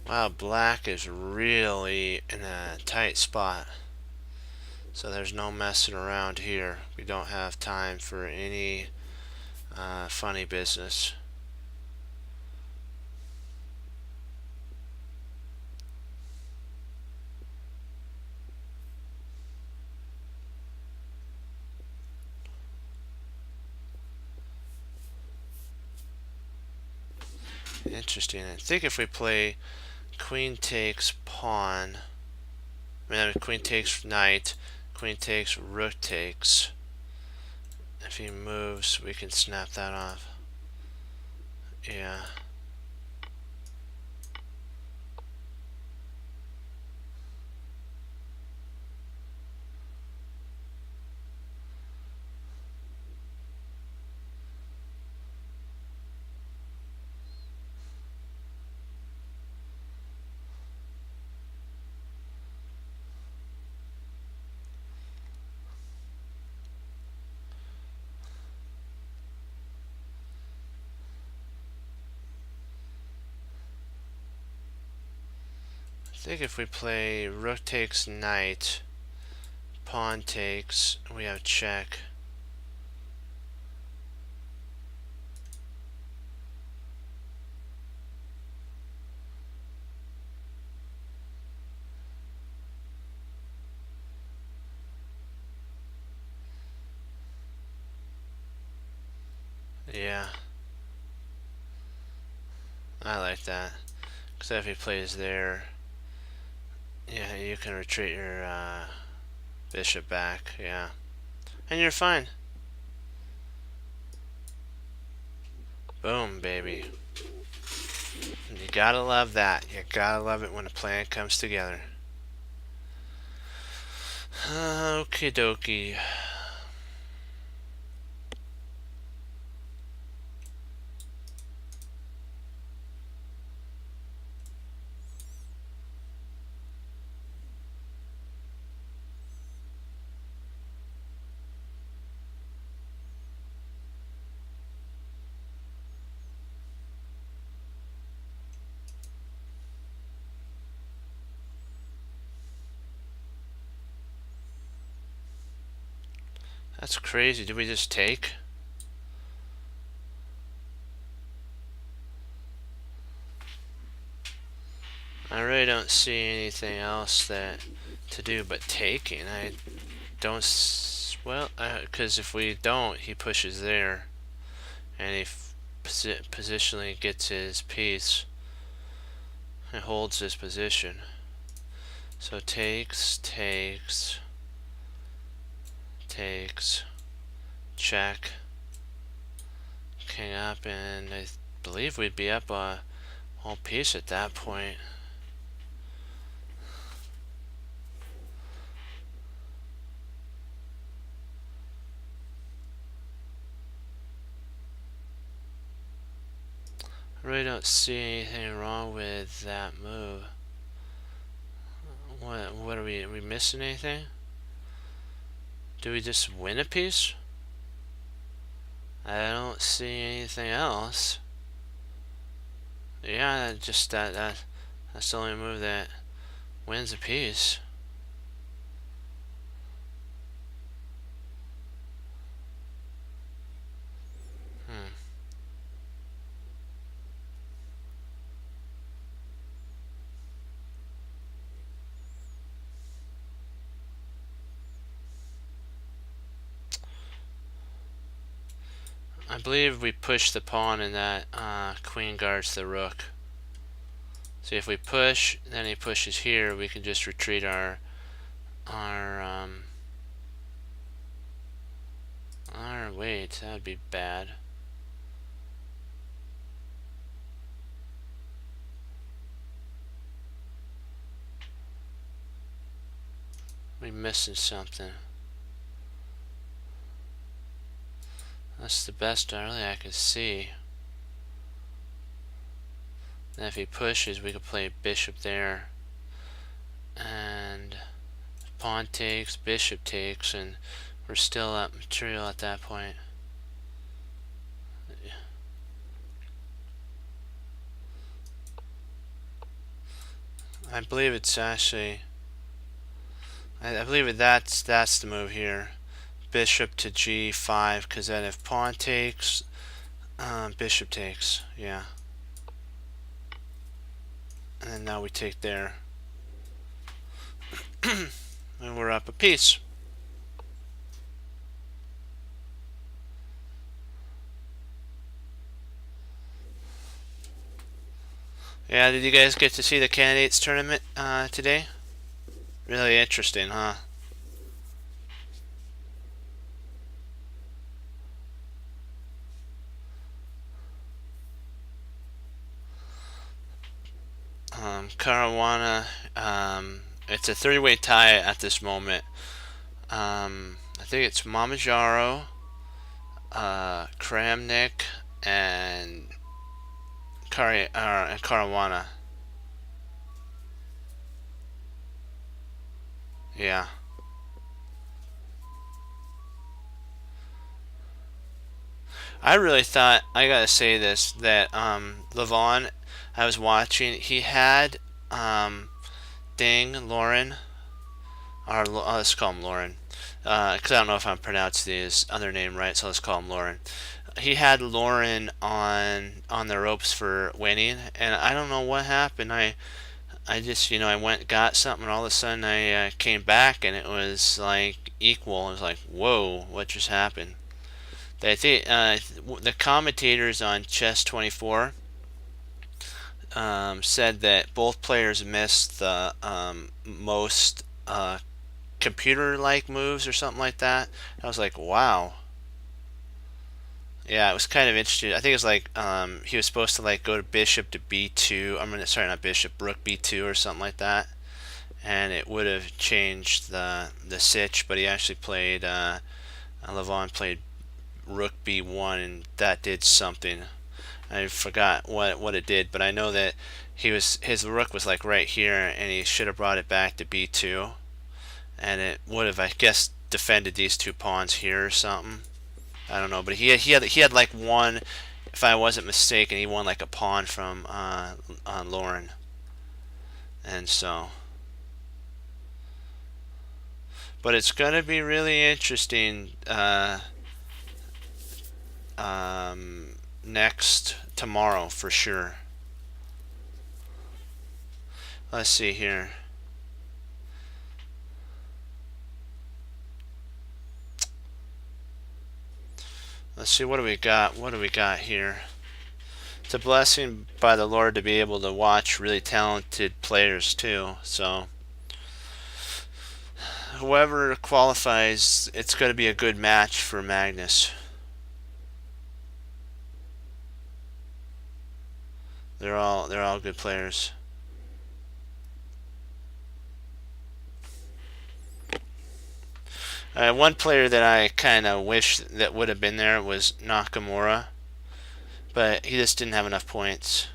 [SPEAKER 1] Wow, black is really in a tight spot. So there's no messing around here. We don't have time for any funny business. Interesting. I think if we play queen takes pawn, I mean queen takes knight, queen takes rook takes. If he moves, we can snap that off. Yeah. I think if we play rook takes knight, pawn takes, we have check. Yeah. I like that. Because if he plays there, yeah, you can retreat your bishop back, yeah. And you're fine. Boom, baby. You gotta love that. You gotta love it when a plan comes together. Okie dokie. That's crazy. Did we just take? I really don't see anything else that to do but taking. I don't. Well, because if we don't, he pushes there, and he positionally gets his piece and holds his position. So takes, check, king up, and I believe we'd be up a whole piece at that point. I really don't see anything wrong with that move. What are we missing anything? Do we just win a piece? I don't see anything else. Yeah, just that's the only move that wins a piece. I believe we push the pawn and that queen guards the rook. See, if we push, then he pushes here, we can just retreat our wait, that would be bad. We missing something. That's the best I could see. And if he pushes, we could play bishop there. And pawn takes, bishop takes, and we're still at material at that point. I believe it's actually, I believe that's the move here. Bishop to g5, because then if pawn takes, bishop takes, yeah. And then now we take there. And we're up a piece. Yeah, did you guys get to see the candidates tournament today? Really interesting, huh? Caruana, it's a three-way tie at this moment. I think it's Mamajaro, Kramnik, and Caruana. Yeah. I really thought, I gotta say this, that Levon, I was watching, he had Lauren, or let's call him Lauren, because I don't know if I'm pronouncing his other name right, so let's call him Lauren. He had Lauren on the ropes for winning, and I don't know what happened. I just, I went and got something, and all of a sudden I came back, and it was like equal. It was like, whoa, what just happened? I think the commentators on Chess 24 said that both players missed the most computer-like moves or something like that. I was like, wow. Yeah, it was kind of interesting. I think it was like he was supposed to like go to bishop to b2. Sorry, not bishop, rook b2 or something like that, and it would have changed the sitch. But he actually played Levon played rook b1, and that did something. I forgot what it did, but I know that his rook was like right here, and he should have brought it back to b2, and it would have, I guess, defended these two pawns here or something. I don't know, but he had like one, if I wasn't mistaken, he won like a pawn from Lauren, and so. But it's gonna be really interesting next tomorrow for sure. Let's see here. Let's see, what do we got? What do we got here? It's a blessing by the Lord to be able to watch really talented players too. So whoever qualifies, it's going to be a good match for Magnus. They're all good players. One player that I kind of wish that would have been there was Nakamura, but he just didn't have enough points.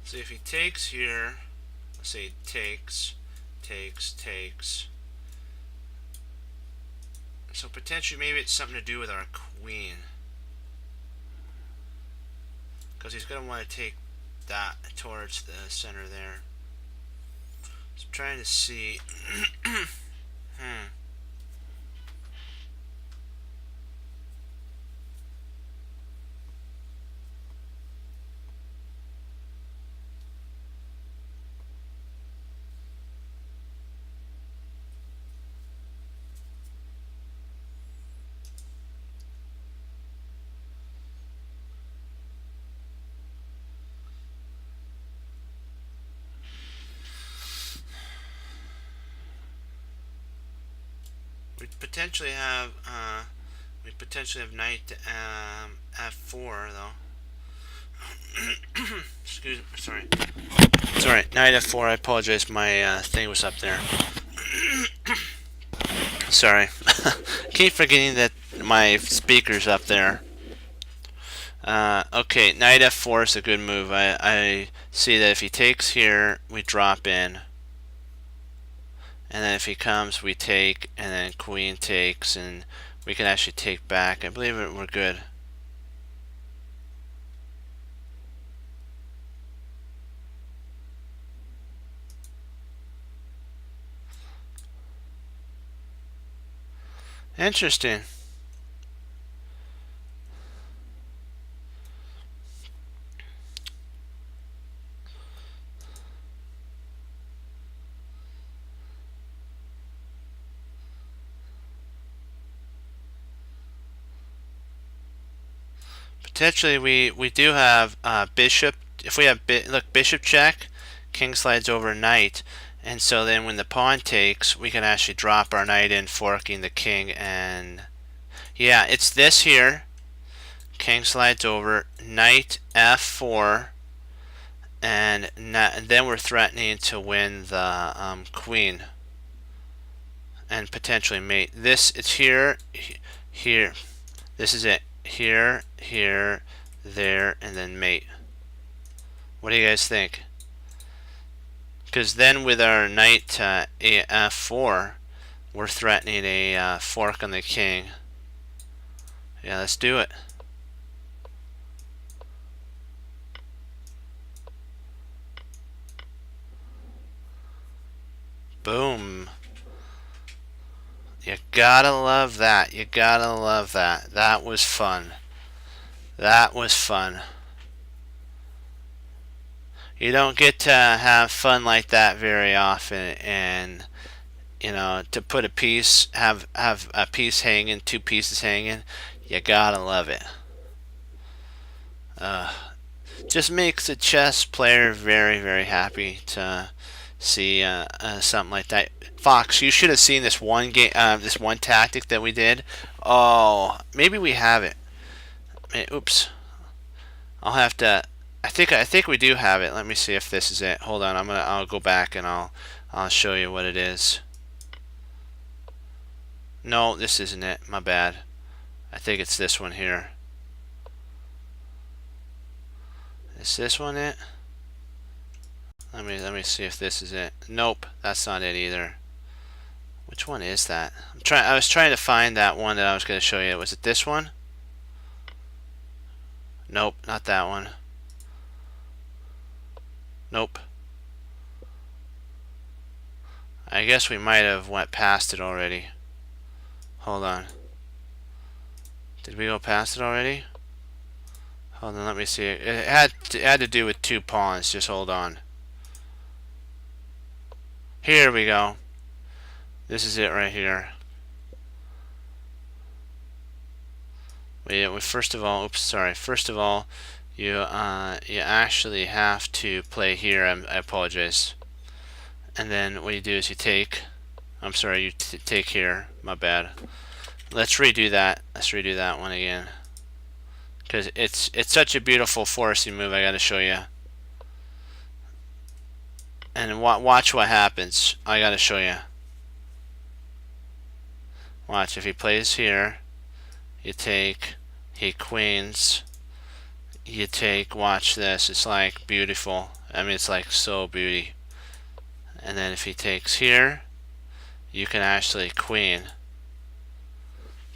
[SPEAKER 1] So if he takes here, let's say takes. So potentially maybe it's something to do with our queen. Because he's going to want to take that towards the center there. So I'm trying to see. We potentially have knight f4 though. Excuse me, sorry. Sorry, knight f4. I apologize. My thing was up there. Sorry. Keep forgetting that my speaker's up there. Okay, knight f4 is a good move. I see that if he takes here, we drop in. And then if he comes, we take, and then queen takes, and we can actually take back. I believe we're good. Interesting. Potentially, we do have bishop. If we have look, bishop check, king slides over knight, and so then when the pawn takes, we can actually drop our knight in, forking the king, and yeah, it's this here. King slides over, knight f4, and then we're threatening to win the queen, and potentially mate. This it's here, here. This is it. Here, here, there, and then mate. What do you guys think? Because then with our knight f4, we're threatening a fork on the king. Yeah, let's do it. Boom. You gotta love that. You gotta love that. That was fun. That was fun. You don't get to have fun like that very often, and you know, to put a piece, have a piece hanging, two pieces hanging, you gotta love it. Just makes a chess player very, very happy to see something like that. Fox, you should have seen this one game, this one tactic that we did. Oh, maybe we have it. Oops, I'll have to. I think we do have it. Let me see if this is it. Hold on, I'll go back and I'll show you what it is. No, this isn't it. My bad. I think it's this one here. Is this one it? Let me see if this is it. Nope, that's not it either. Which one is that? I was trying to find that one that I was going to show you. Was it this one? Nope, not that one. Nope. I guess we might have went past it already. Hold on. Did we go past it already? Hold on, let me see. It had to do with two pawns. Just hold on. Here we go. This is it right here. We first of all, oops, sorry. First of all, you actually have to play here. I apologize. And then what you do is you take. I'm sorry, you take here. My bad. Let's redo that. Let's redo that one again. Because it's such a beautiful forcing move. I got to show you. And watch what happens. I got to show you. Watch, if he plays here, you take, he queens, you take, watch this, it's like beautiful. I mean, it's like so beauty. And then if he takes here, you can actually queen.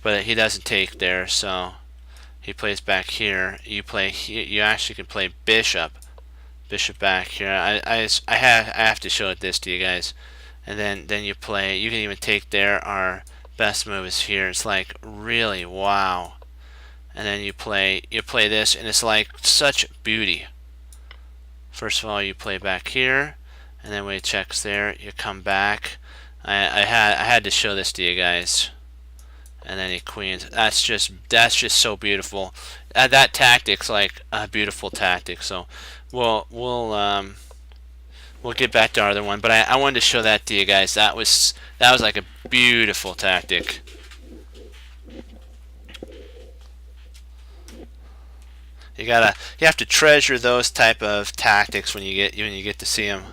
[SPEAKER 1] But he doesn't take there, so he plays back here. You play here, you actually can play bishop back here. I have to show this to you guys. And then you play, you can even take there. Our best move is here. It's like really wow. And then you play this, and it's like such beauty. First of all, you play back here, and then when he checks there, you come back. I had to show this to you guys. And then he queens. That's just so beautiful. That tactic's like a beautiful tactic. So we'll We'll get back to our other one, but I wanted to show that to you guys. That was like a beautiful tactic. You have to treasure those type of tactics when you get to see them.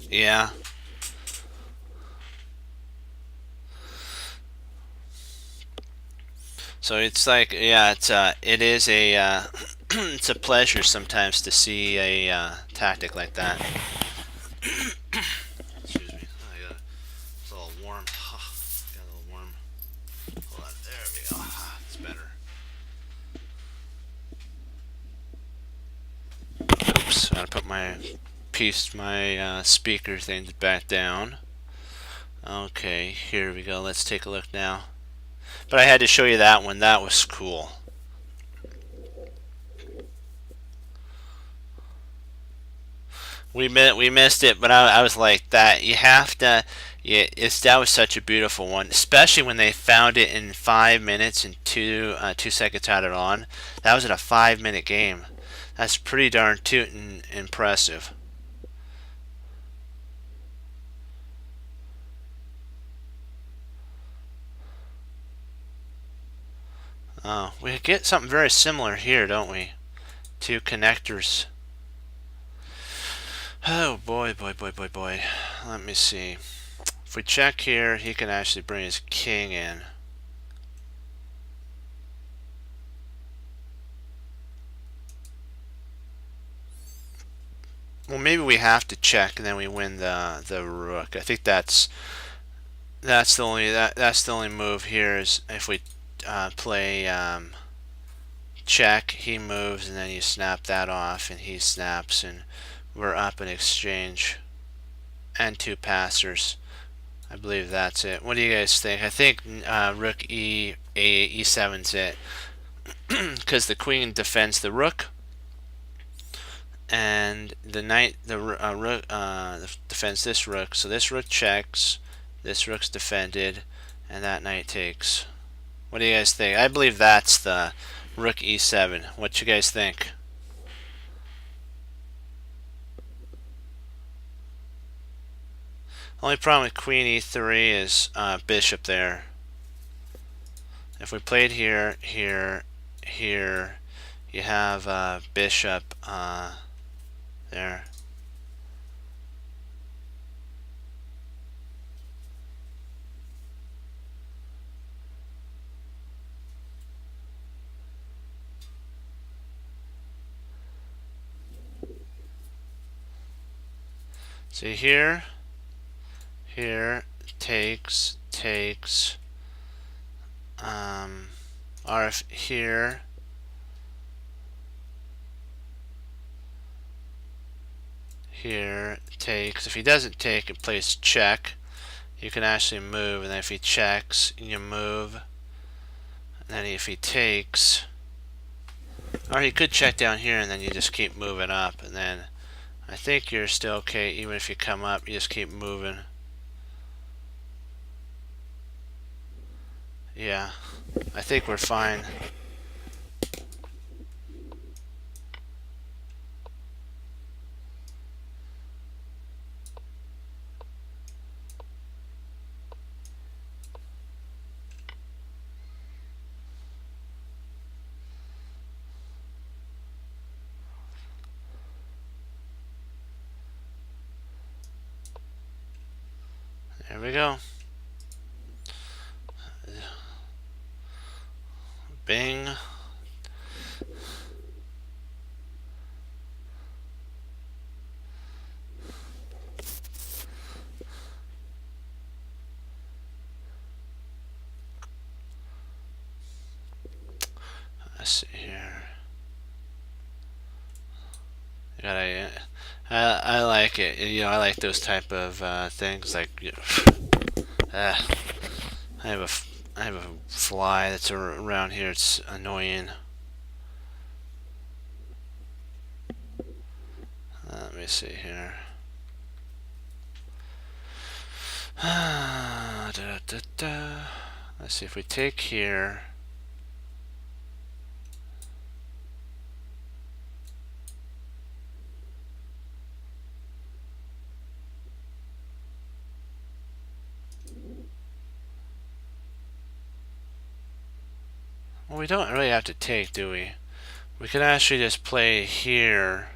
[SPEAKER 1] Yeah. So it's like, yeah, it is a it's a pleasure sometimes to see a tactic like that. Excuse me. It's a little warm. Got a little warm. Hold on. There we go. It's better. Oops. Gotta put my speaker things back down. Okay, here we go. Let's take a look now. But I had to show you that one. That was cool. We missed it, but I was like that. You have to. Yeah, that was such a beautiful one, especially when they found it in 5 minutes and 2 seconds added on. That was in a 5-minute game. That's pretty darn tootin' impressive. Oh, we get something very similar here, don't we? Two connectors. Oh boy, boy, boy, boy, boy. Let me see. If we check here, he can actually bring his king in. Well, maybe we have to check and then we win the rook. I think that's the only move here is if we play check, he moves and then you snap that off and he snaps and we're up in exchange and 2 passers. I believe that's it. What do you guys think? I think rook e7's it because the queen defends the rook and the knight rook defends this rook. So this rook checks, this rook's defended, and that knight takes. What do you guys think? I believe that's the rook e7. What you guys think? Only problem with queen e3 is bishop there. If we played here, here, here, you have bishop there. See here, takes, RF here, takes. If he doesn't take, it plays check. You can actually move, and then if he checks, you move. And then if he takes, or he could check down here, and then you just keep moving up, and then I think you're still okay. Even if you come up, you just keep moving. Yeah, I think we're fine. There we go. Bing. Let's see here. I like it. You know, I like those type of things. Like, I have a fly that's around here. It's annoying. Let me see here. Let's see if we take here. Well, we don't really have to take, do we? We could actually just play here.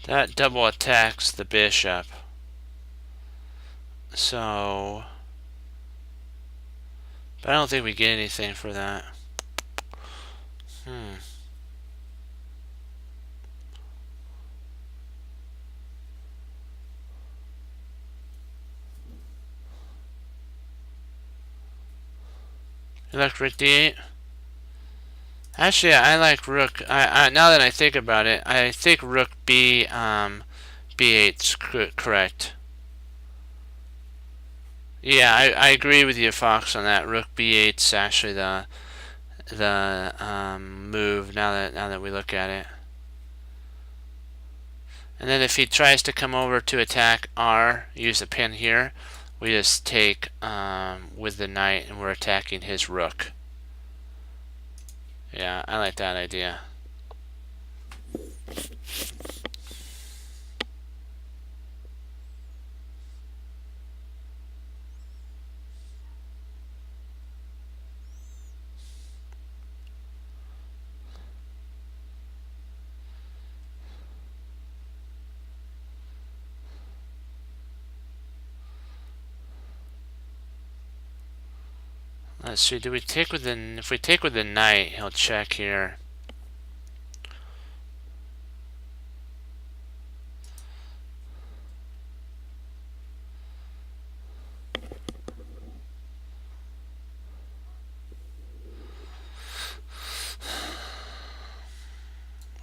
[SPEAKER 1] That double attacks the bishop. So... But I don't think we get anything for that. You like rook d8? Actually, I like rook. Now that I think about it, I think rook b8's correct. Yeah, I agree with you, Fox, on that. Rook b8's actually the move. Now that we look at it, and then if he tries to come over to attack R, use the pin here, we just take with the knight, and we're attacking his rook. Yeah, I like that idea. Let's see, do we take with the... If we take with the knight, he'll check here.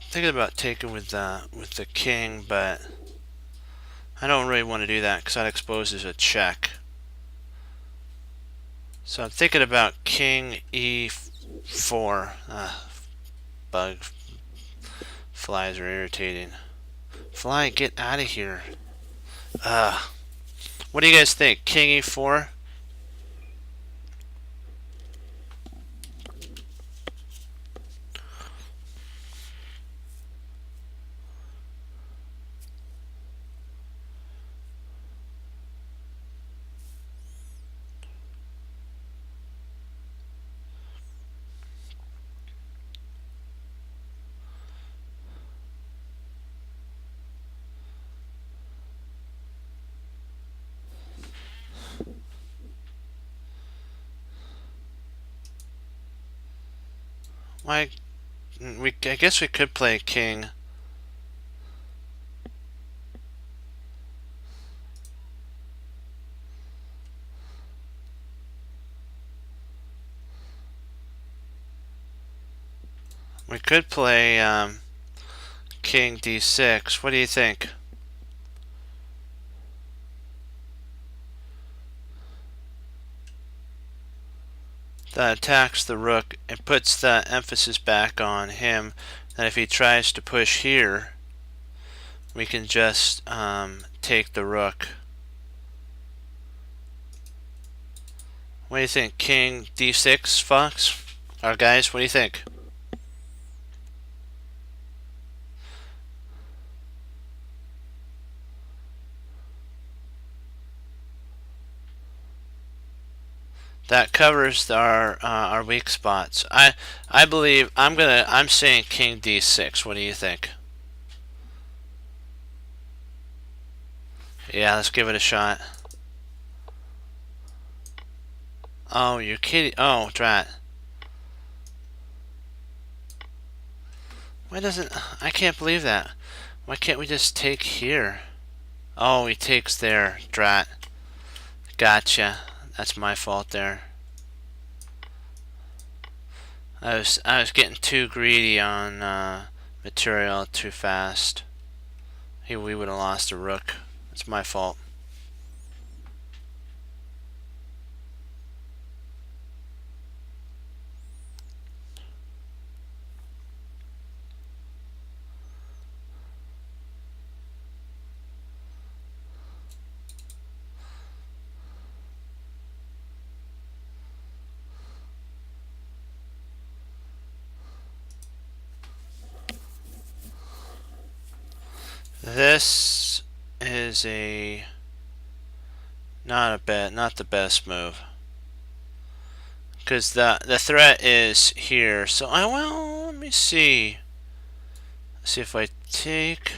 [SPEAKER 1] Thinking about taking with the king, but I don't really want to do that because that exposes a check. So I'm thinking about king e4. Bug flies are irritating. Fly, get out of here. What do you guys think? King e4? Why? I guess we could play king. We could play king d6. What do you think? That attacks the rook. It puts the emphasis back on him. And if he tries to push here, we can just take the rook. What do you think? King d6, Fox? Alright, guys, what do you think? That covers our weak spots. I believe I'm saying king d6. What do you think? Yeah, let's give it a shot. Oh, you're kidding. Oh, drat. Why doesn't... I can't believe that. Why can't we just take here? Oh, he takes there. Drat. Gotcha. That's my fault there. I was getting too greedy on material too fast. We would have lost a rook. It's my fault. This is not the best move, because the threat is here. So let me see. Let's see if I take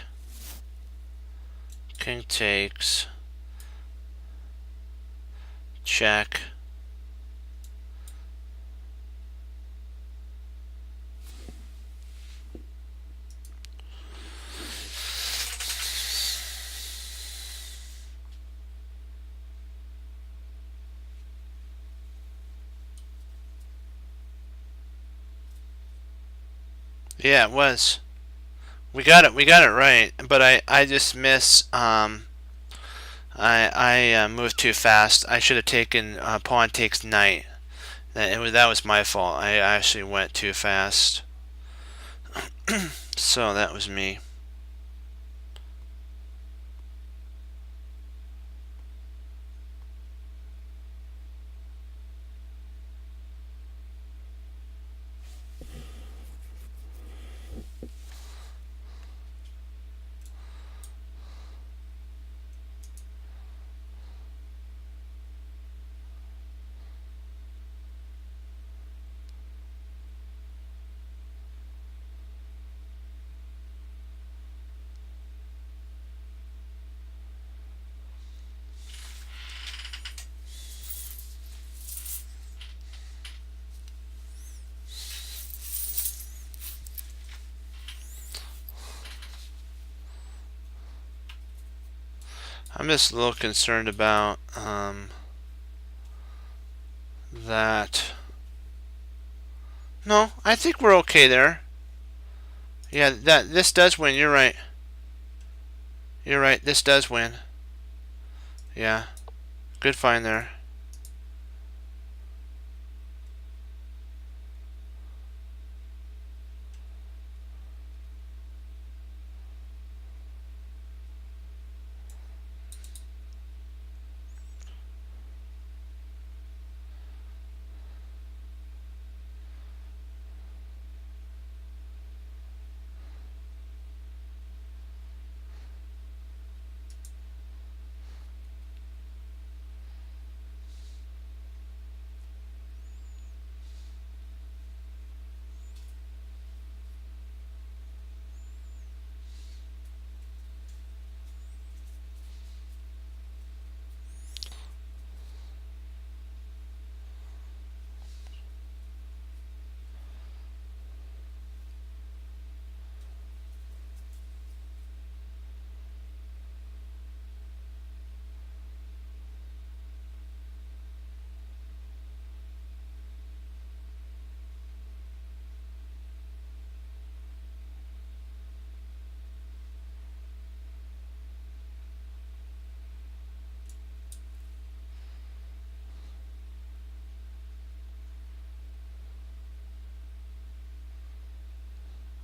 [SPEAKER 1] king takes, check. Yeah, it was. We got it right, but I just I moved too fast. I should have taken pawn takes knight. That was my fault. I actually went too fast. So that was me. I'm just a little concerned about that. No, I think we're okay there. Yeah, this does win. You're right. You're right. This does win. Yeah, good find there.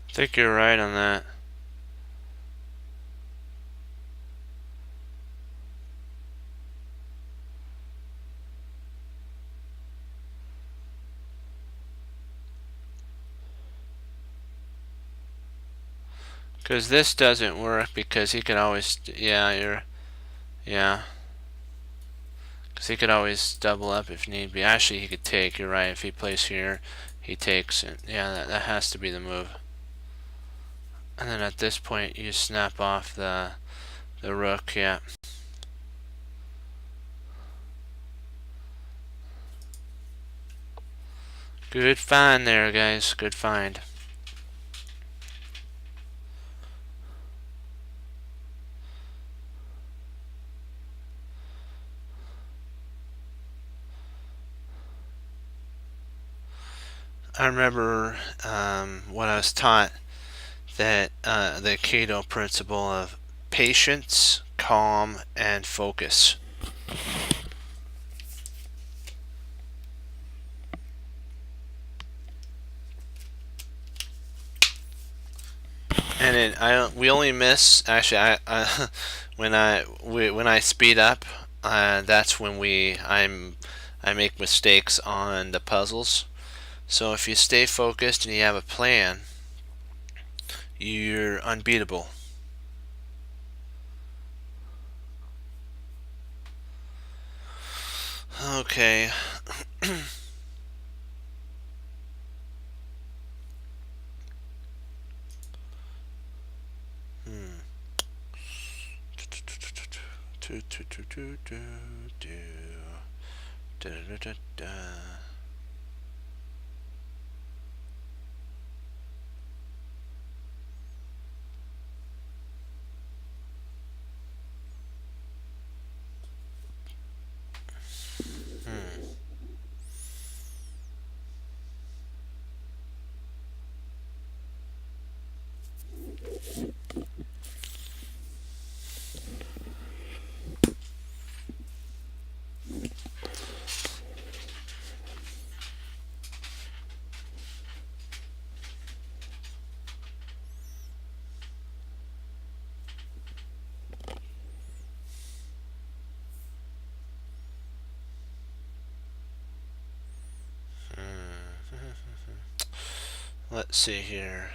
[SPEAKER 1] I think you're right on that. Because this doesn't work because he can always, yeah, because he could always double up if need be. Actually, he could take, you're right, if he plays here, he takes it. Yeah, that has to be the move. And then at this point, you snap off the rook, yeah. Good find there, guys, good find. I remember when I was taught that the Cato principle of patience, calm, and focus. And we only miss, actually, when I speed up, that's when I make mistakes on the puzzles. So if you stay focused and you have a plan, you're unbeatable. Okay. Hmm. Do, do, do, do, do, do. Da, da, da, da. Hmm. Let's see here.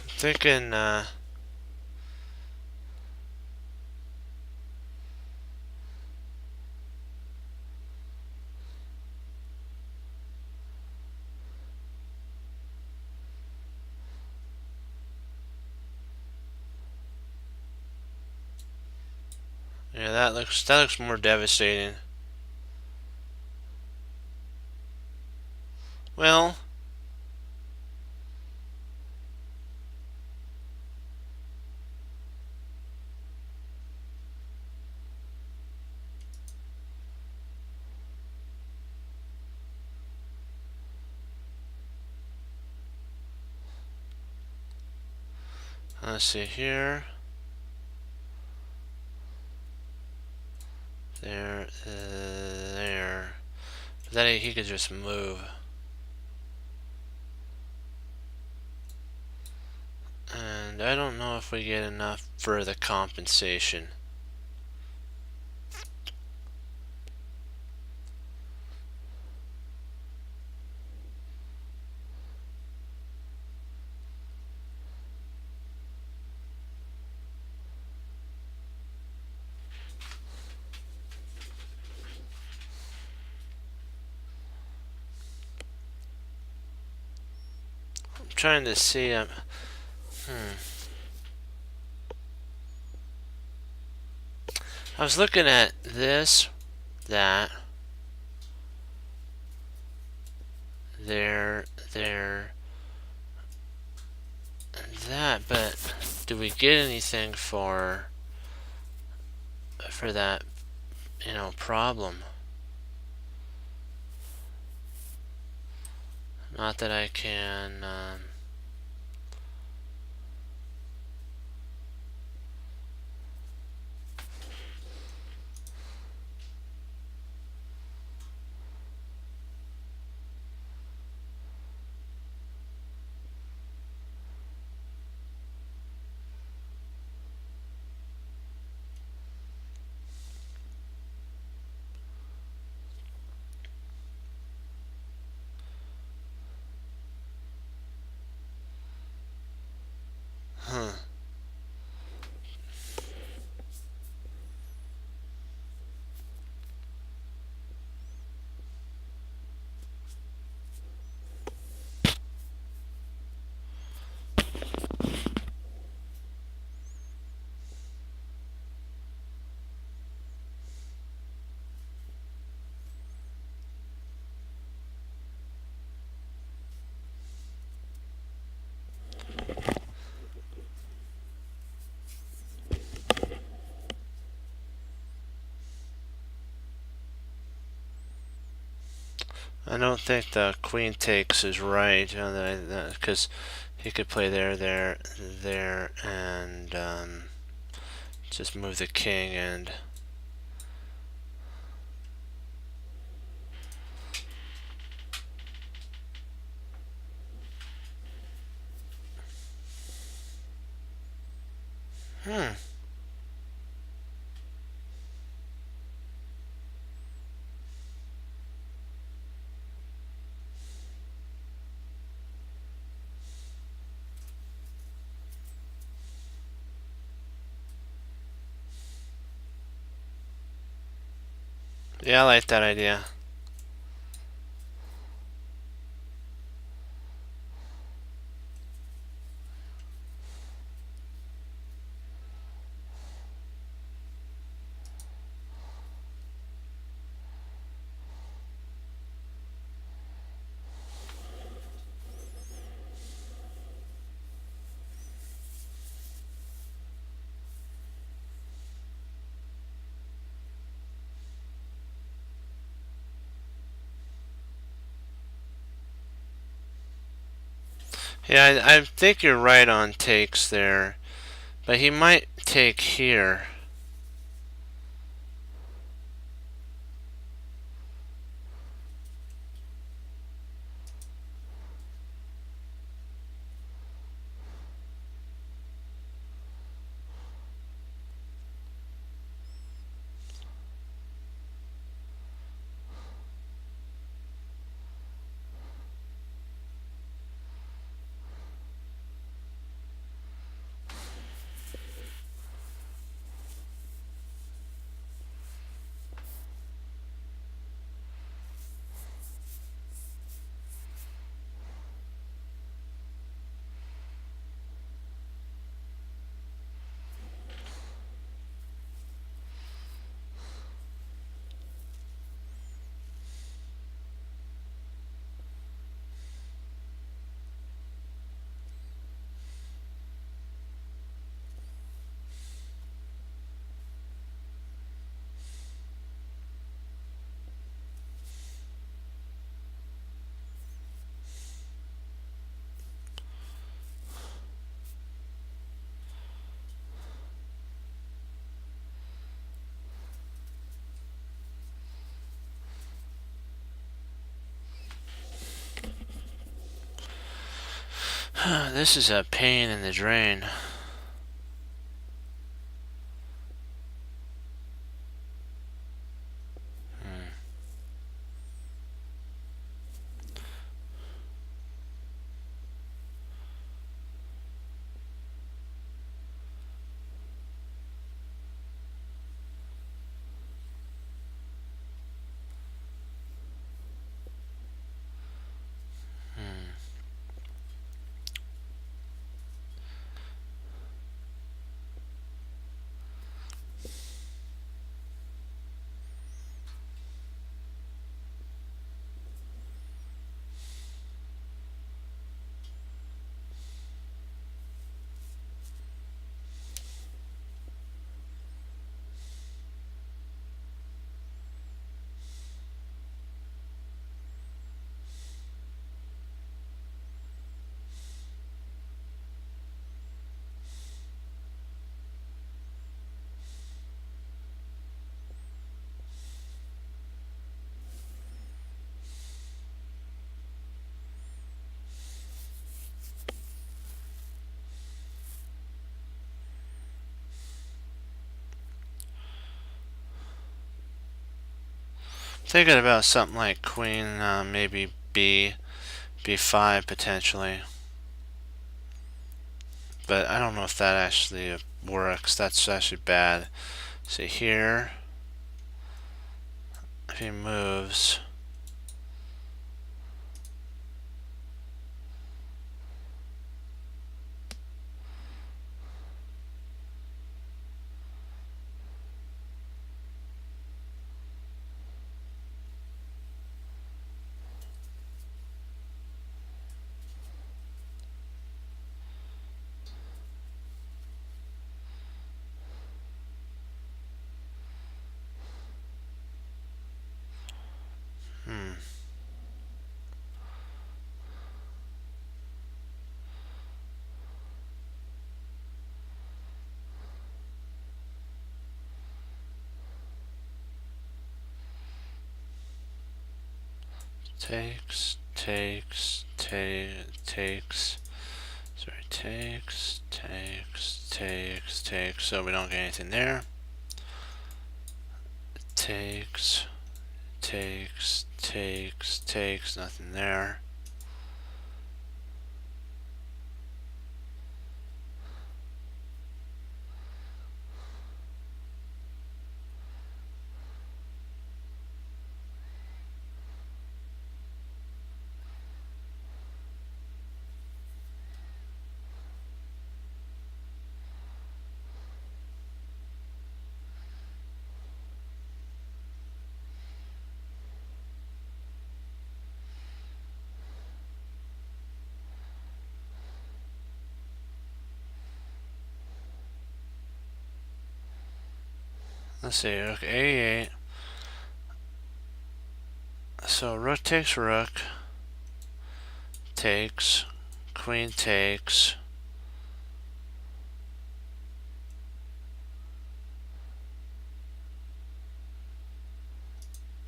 [SPEAKER 1] I'm thinking, yeah, that looks more devastating. Well, let's see here. There, there. But then he could just move. And I don't know if we get enough for the compensation. I'm trying to see. I was looking at this, that, there, and that, but do we get anything for that, problem? Not that I can. Huh. I don't think the queen takes is right, because he could play there, there, and just move the king and. Hmm. Yeah, I like that idea. Yeah, I think you're right on takes there, but he might take here. This is a pain in the drain. Thinking about something like queen, maybe b5 potentially. But I don't know if that actually works. That's actually bad. See here, if he moves, hmm. Takes. Sorry, takes. takes, so we don't get anything there. Takes, nothing there. Let's see, rook a8. So rook takes rook, takes, queen takes.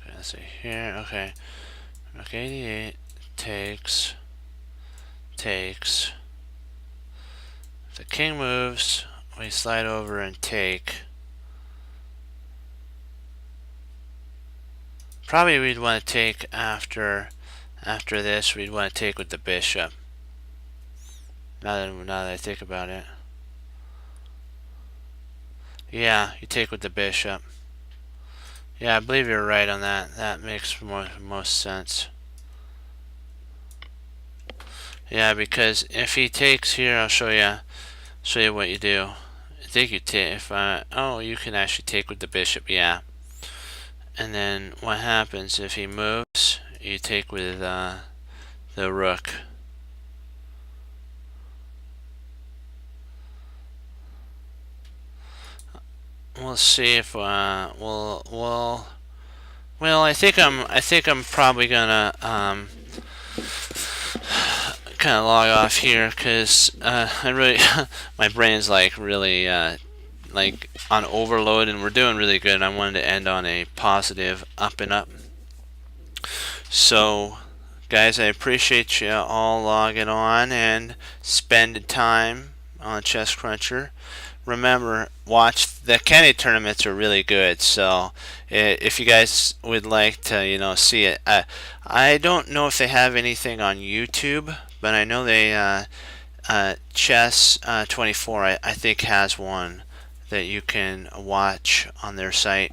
[SPEAKER 1] Okay, let's see here. Okay, rook 88 takes. If the king moves, we slide over and take. Probably we'd want to take after this. We'd want to take with the bishop. Now that I think about it, yeah, you take with the bishop. Yeah, I believe you're right on that. That makes most sense. Yeah, because if he takes here, I'll show you what you do. I think you take you can actually take with the bishop. Yeah. And then what happens if he moves? You take with the rook. We'll see if well, I think I'm probably gonna kind of log off here because I really my brain's like really like on overload, and we're doing really good. I wanted to end on a positive up and up. So guys, I appreciate you all logging on and spending time on Chess Cruncher. Remember, watch the Kennedy tournaments are really good. So if you guys would like to see it, I don't know if they have anything on YouTube, but I know they Chess 24 I think has one that you can watch on their site.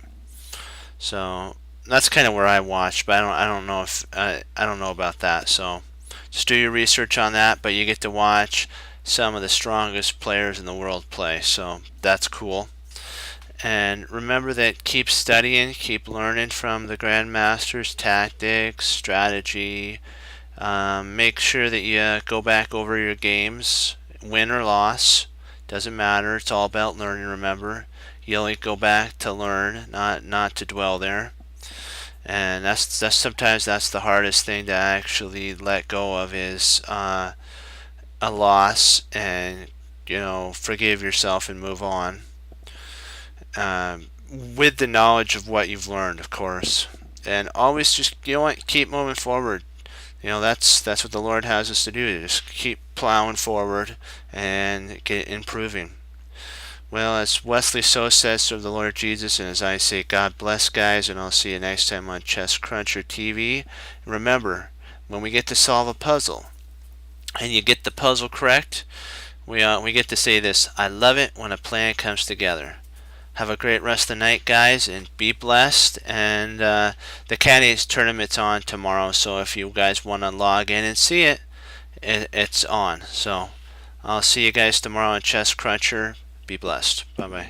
[SPEAKER 1] So that's kind of where I watch, but I don't know if I don't know about that. So just do your research on that, but you get to watch some of the strongest players in the world play, so that's cool. And remember that keep studying, keep learning from the grandmasters, tactics, strategy. Make sure that you go back over your games, win or loss. Doesn't matter. It's all about learning. Remember, you only go back to learn, not to dwell there. And that's sometimes that's the hardest thing to actually let go of is a loss, and forgive yourself and move on. With the knowledge of what you've learned, of course, and always just keep moving forward. That's what the Lord has us to do. Just keep plowing forward and get improving. Well, as Wesley So says, serve the Lord Jesus, and as I say, God bless, guys, and I'll see you next time on Chess Cruncher TV. Remember, when we get to solve a puzzle and you get the puzzle correct, we get to say this: I love it when a plan comes together. Have a great rest of the night, guys, and be blessed. And the Caddies tournament's on tomorrow, so if you guys want to log in and see it, it's on. So I'll see you guys tomorrow on Chess Cruncher. Be blessed. Bye-bye.